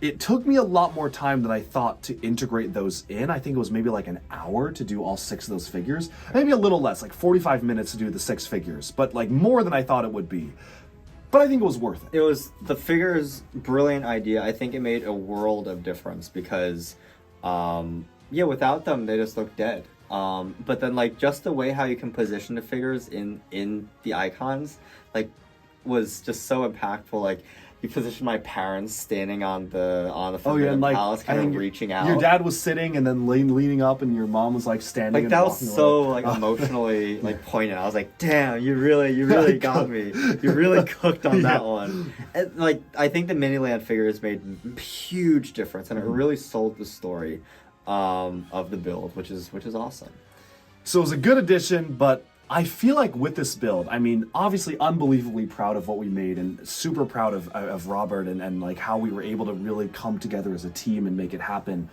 it took me a lot more time than I thought to integrate those in. I think it was maybe like an hour to do all 6 of those figures. Maybe a little less, like 45 minutes to do the 6 figures, but like more than I thought it would be. But I think it was worth it. It was the figure's brilliant idea. I think it made a world of difference because, without them, they just look dead. But then, like, just the way how you can position the figures in the icons, like, was just so impactful. Like, you position my parents standing on the Forbidden Palace, kind of reaching out. Your dad was sitting and then leaning up, and your mom was like standing. Like and that was walking so away. like emotionally like poignant. I was like, damn, you really got me. You really cooked on that one. And, like, I think the Miniland figures made a huge difference, and it really sold the story of the build, which is awesome. So it was a good addition, but I feel like with this build, I mean, obviously unbelievably proud of what we made and super proud of Robert and like how we were able to really come together as a team and make it happen.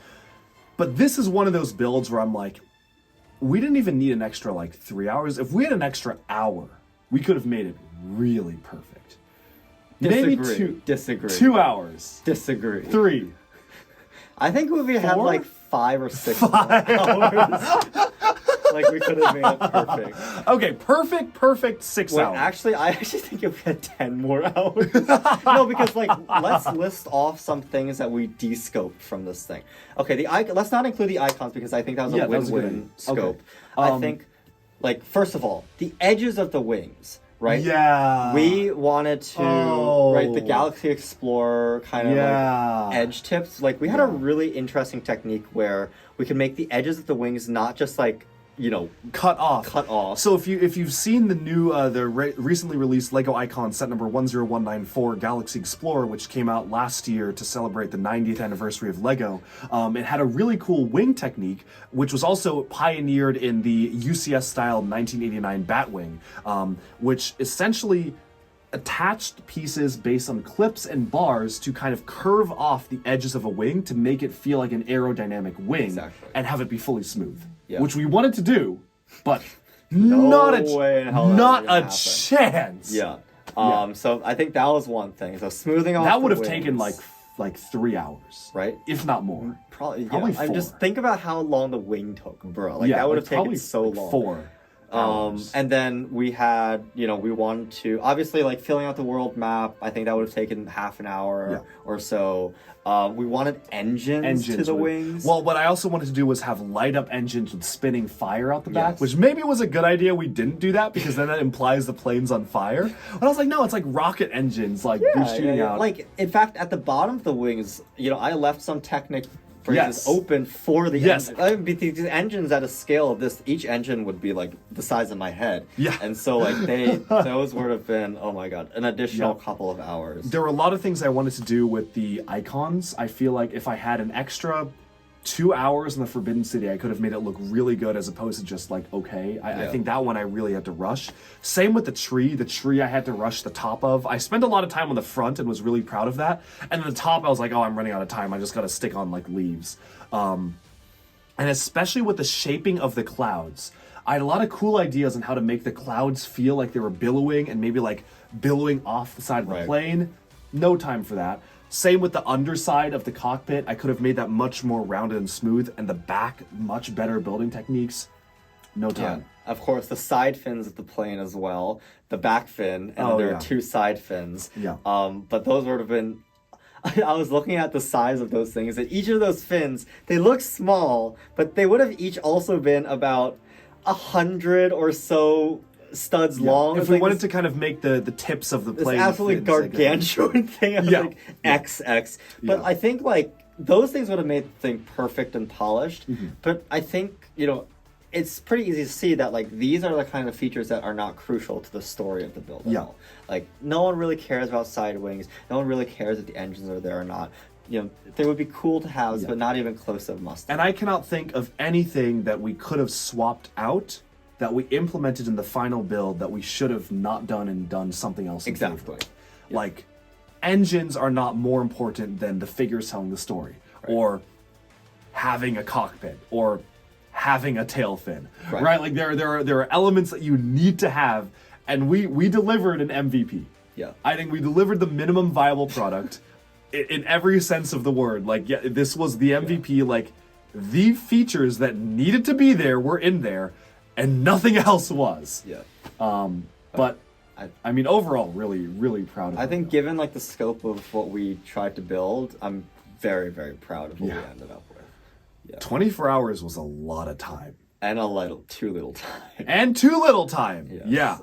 But this is one of those builds where I'm like, we didn't even need an extra like 3 hours. If we had an extra hour, we could have made it really perfect. Disagree. Maybe Disagree. 2 hours. Disagree. 3. I think if we had 4? like 5 or 6 hours, like we could have made it perfect. Okay, perfect 6 Wait, hours. I actually think if we had 10 more hours. No, because like let's list off some things that we descoped from this thing. Okay, let's not include the icons because I think that was a that was a good win-win idea. Okay. scope. I think, like, first of all, the edges of the wings, right? Yeah. We wanted to write the Galaxy Explorer kind of like edge tips. Like, we had a really interesting technique where we could make the edges of the wings not just like, cut off. So if you've seen the new recently released Lego Icon set number 10194 Galaxy Explorer, which came out last year to celebrate the 90th anniversary of Lego, it had a really cool wing technique, which was also pioneered in the UCS style 1989 Batwing, which essentially attached pieces based on clips and bars to kind of curve off the edges of a wing to make it feel like an aerodynamic wing and have it be fully smooth. Which we wanted to do, but Not way in hell that not was gonna a happen. chance. Yeah. Yeah. So I think that was one thing. So smoothing off That the would have wings, taken like 3 hours, right? if not more. Probably Probably I'm just 4. think about how long the wing took, bro. Like Yeah, that would like have taken probably so like long. 4 hours. And then we had, we wanted to obviously like filling out the world map. I think that would have taken half an hour or so. We wanted engines to the wings. Well, what I also wanted to do was have light up engines with spinning fire out the back, Yes. which maybe was a good idea. We didn't do that because then that implies the plane's on fire. But I was like, no, it's like rocket engines, like shooting out. Like in fact, at the bottom of the wings, I left some Technic phrases Yes. open for the Yes. engine. I mean, these engines at a scale of this, each engine would be like the size of my head. Yeah. And so like those would have been, oh my god, an additional couple of hours. There were a lot of things I wanted to do with the icons. I feel like if I had an extra 2 hours in the Forbidden City, I could have made it look really good as opposed to just like, okay. I think that one I really had to rush. Same with the tree. The tree I had to rush the top of. I spent a lot of time on the front and was really proud of that. And then the top, I was like, oh, I'm running out of time. I just got to stick on like leaves. And especially with the shaping of the clouds. I had a lot of cool ideas on how to make the clouds feel like they were billowing and maybe like billowing off the side of the plane. No time for that. Same with the underside of the cockpit. I could have made that much more rounded and smooth, and the back, much better building techniques. No time. Yeah. Of course, the side fins of the plane as well. The back fin, and there are 2 side fins. Yeah. But those would have been... I was looking at the size of those things, and each of those fins, they look small, but they would have each also been about 100 or so studs long. If we wanted to kind of make the tips of the this plane absolutely fins, gargantuan thing, I was like Yeah. XX. But I think like those things would have made the thing perfect and polished. But I think it's pretty easy to see that like these are the kind of features that are not crucial to the story of the build at all. Like no one really cares about side wings. No one really cares if the engines are there or not. They would be cool to have, but not even close to must. And I cannot think of anything that we could have swapped out that we implemented in the final build that we should have not done and done something else. Exactly. Like, engines are not more important than the figures telling the story, or having a cockpit, or having a tail fin, right? Like there are elements that you need to have, and we delivered an MVP. Yeah. I think we delivered the minimum viable product in every sense of the word. Like, this was the MVP. Like, the features that needed to be there were in there, and nothing else was. Yeah. But I mean, overall, really, really proud of it. I think given like the scope of what we tried to build, I'm very, very proud of what we ended up with. Yeah. 24 hours was a lot of time. And too little time. And too little time. Yes.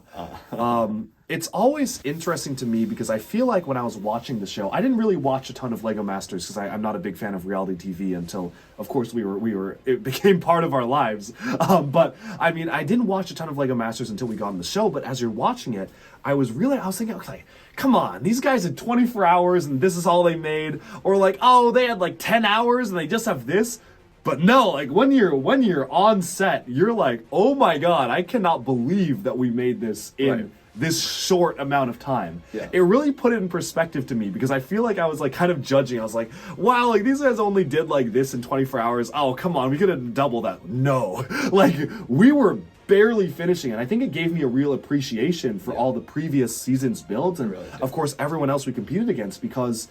Yeah. It's always interesting to me because I feel like when I was watching the show, I didn't really watch a ton of Lego Masters because I'm not a big fan of reality TV until, of course, it became part of our lives. But I mean, I didn't watch a ton of Lego Masters until we got on the show. But as you're watching it, I was thinking, okay, come on, these guys had 24 hours and this is all they made, or like, oh, they had like 10 hours and they just have this. But no, like when you're on set, you're like, oh my god, I cannot believe that we made this in this short amount of time. Yeah. It really put it in perspective to me because I feel like I was like kind of judging. I was like, wow, like these guys only did like this in 24 hours. Oh, come on, we could have doubled that. No, like we were barely finishing it. I think it gave me a real appreciation for all the previous seasons builds and of course everyone else we competed against, because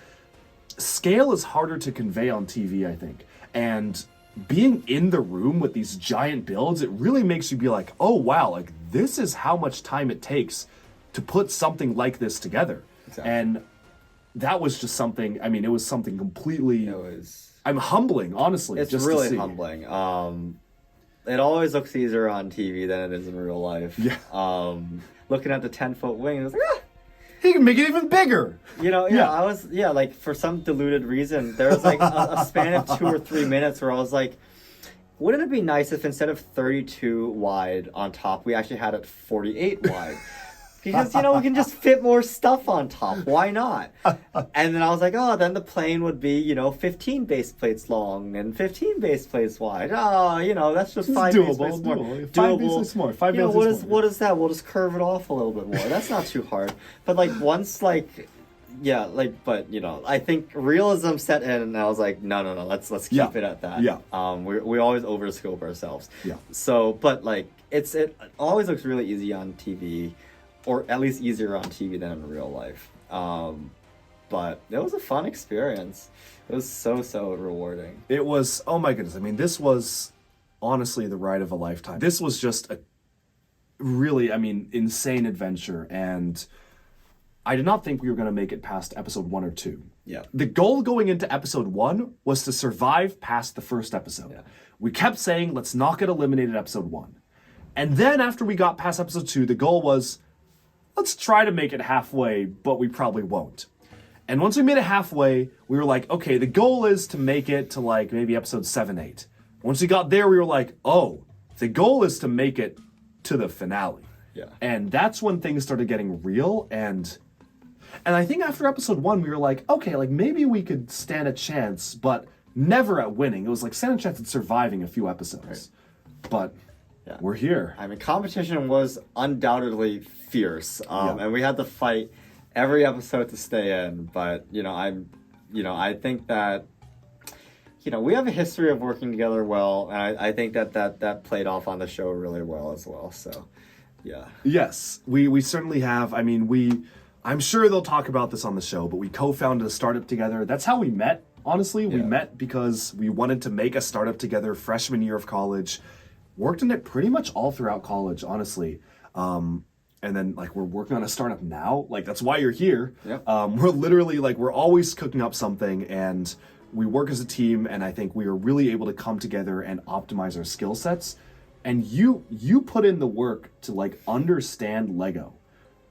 scale is harder to convey on TV, I think. And being in the room with these giant builds, it really makes you be like, oh wow, like this is how much time it takes to put something like this together. Exactly. And that was just something, I mean, it was something completely, I'm humbling, honestly. It's just really to see. humbling. It always looks easier on TV than it is in real life. Yeah. Looking at the 10-foot wing, it was like, ah! He can make it even bigger. I was, like for some deluded reason, there was like a span of 2 or 3 minutes where I was like, wouldn't it be nice if instead of 32 wide on top, we actually had it 48 wide? Because, we can just fit more stuff on top. Why not? And then I was like, oh, then the plane would be, 15 base plates long and 15 base plates wide. Oh, that's just 5 base plates more. Doable. 5 base plates more. 5 base plates more. What is that? We'll just curve it off a little bit more. That's not too hard. But, like, once, like, Yeah, like, but you know, I think realism set in, and I was like, no, let's keep Yeah. it at that. Yeah. We always overscope ourselves. Yeah. So, but like, it always looks really easy on TV, or at least easier on TV than in real life. But it was a fun experience. It was so rewarding. It was, oh my goodness. I mean, this was honestly the ride of a lifetime. This was just a really, I mean, insane adventure. And I did not think we were going to make it past episode 1 or 2. Yeah. The goal going into episode 1 was to survive past the first episode. Yeah. We kept saying, let's not get eliminated episode 1. And then after we got past episode 2, the goal was, let's try to make it halfway, but we probably won't. And once we made it halfway, we were like, okay, the goal is to make it to like maybe episode 7, 8. Once we got there, we were like, oh, the goal is to make it to the finale. Yeah. And that's when things started getting real. And I think after episode 1, we were like, okay, like maybe we could stand a chance, but never at winning. It was like stand a chance at surviving a few episodes. But Yeah. we're here. I mean, competition was undoubtedly fierce, Yeah. and we had to fight every episode to stay in. But I think that we have a history of working together well, and I think that played off on the show really well as well. So, yeah. Yes, we certainly have. I mean, I'm sure they'll talk about this on the show, but we co-founded a startup together. That's how we met, honestly. We Yeah. met because we wanted to make a startup together freshman year of college. Worked on it pretty much all throughout college, honestly. And then like we're working on a startup now. Like that's why you're here. Yep. We're literally like we're always cooking up something, and we work as a team. And I think we are really able to come together and optimize our skill sets. And you put in the work to like understand Lego,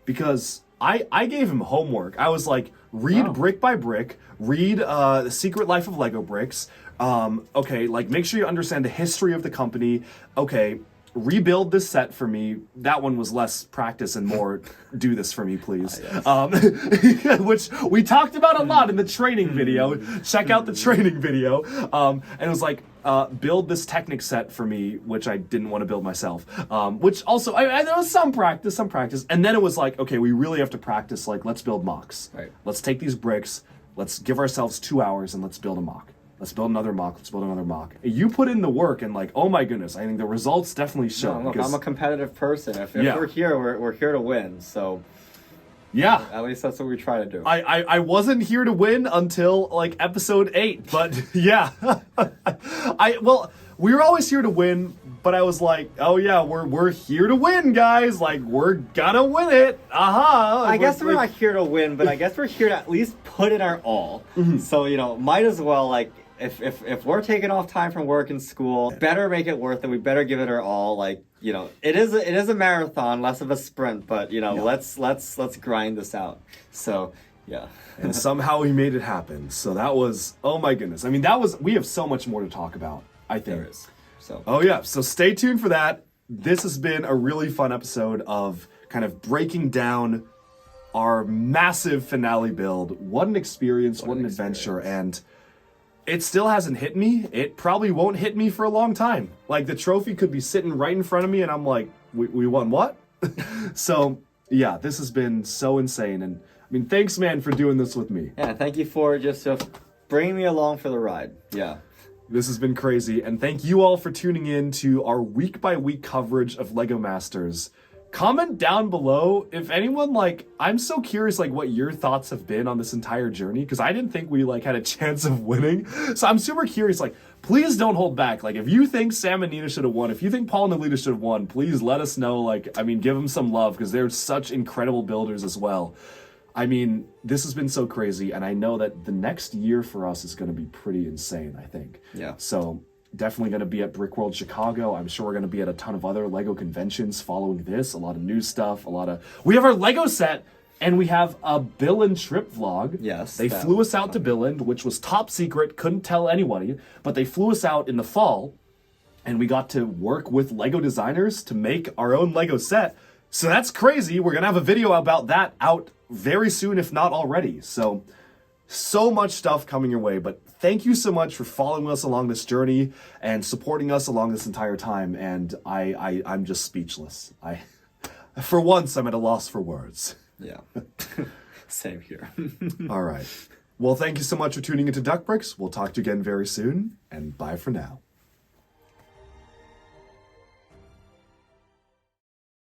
because I gave him homework. I was like, read brick by brick, read The Secret Life of Lego Bricks. Okay, like make sure you understand the history of the company. Okay, rebuild this set for me. That one was less practice and more do this for me, please. Yes. Which we talked about a lot in the training video. Check out the training video. And it was like, build this Technic set for me, which I didn't want to build myself. Which also, there was some practice. And then it was like, okay, we really have to practice, like, let's build mocks. Right. Let's take these bricks, let's give ourselves 2 hours and let's build a mock. Let's build another mock. Let's build another mock. You put in the work, and like, oh my goodness, I think the results definitely show. Look, I'm a competitive person. If Yeah. we're here, we're here to win. So yeah, at least that's what we try to do. I wasn't here to win until like episode 8, but yeah, we were always here to win. But I was like, oh yeah, we're here to win, guys. Like we're gonna win it. I guess we're not here to win, but I guess we're here to at least put in our all. So might as well like if we're taking off time from work and school, better make it worth it. We better give it our all. Like it is a marathon, less of a sprint. But let's grind this out. So yeah. And somehow we made it happen. So that was, oh my goodness. I mean, we have so much more to talk about, I think. There is. So. Oh yeah, so stay tuned for that. This has been a really fun episode of kind of breaking down our massive finale build. What an experience, what an adventure, and it still hasn't hit me. It probably won't hit me for a long time. Like the trophy could be sitting right in front of me and I'm like, we won what? So yeah, this has been so insane, and I mean, thanks man for doing this with me. Yeah, thank you for just bringing me along for the ride. Yeah. This has been crazy, and thank you all for tuning in to our week-by-week coverage of LEGO Masters. Comment down below if anyone, I'm so curious, what your thoughts have been on this entire journey, because I didn't think we, had a chance of winning. So I'm super curious, please don't hold back. If you think Sam and Nina should have won, if you think Paul and Alita should have won, please let us know. Give them some love, because they're such incredible builders as well. I mean, this has been so crazy, and I know that the next year for us is going to be pretty insane, I think. Yeah. So definitely going to be at Brickworld Chicago. I'm sure we're going to be at a ton of other LEGO conventions following this. A lot of new stuff, we have our LEGO set, and we have a Billund trip vlog. Yes. They flew us out to Billund, which was top secret, couldn't tell anybody, but they flew us out in the fall, and we got to work with LEGO designers to make our own LEGO set. So that's crazy. We're going to have a video about that out very soon, if not already. So much stuff coming your way. But thank you so much for following us along this journey and supporting us along this entire time. And I'm just speechless. For once, I'm at a loss for words. Yeah. Same here. All right. Well, thank you so much for tuning into Duck Bricks. We'll talk to you again very soon, and bye for now.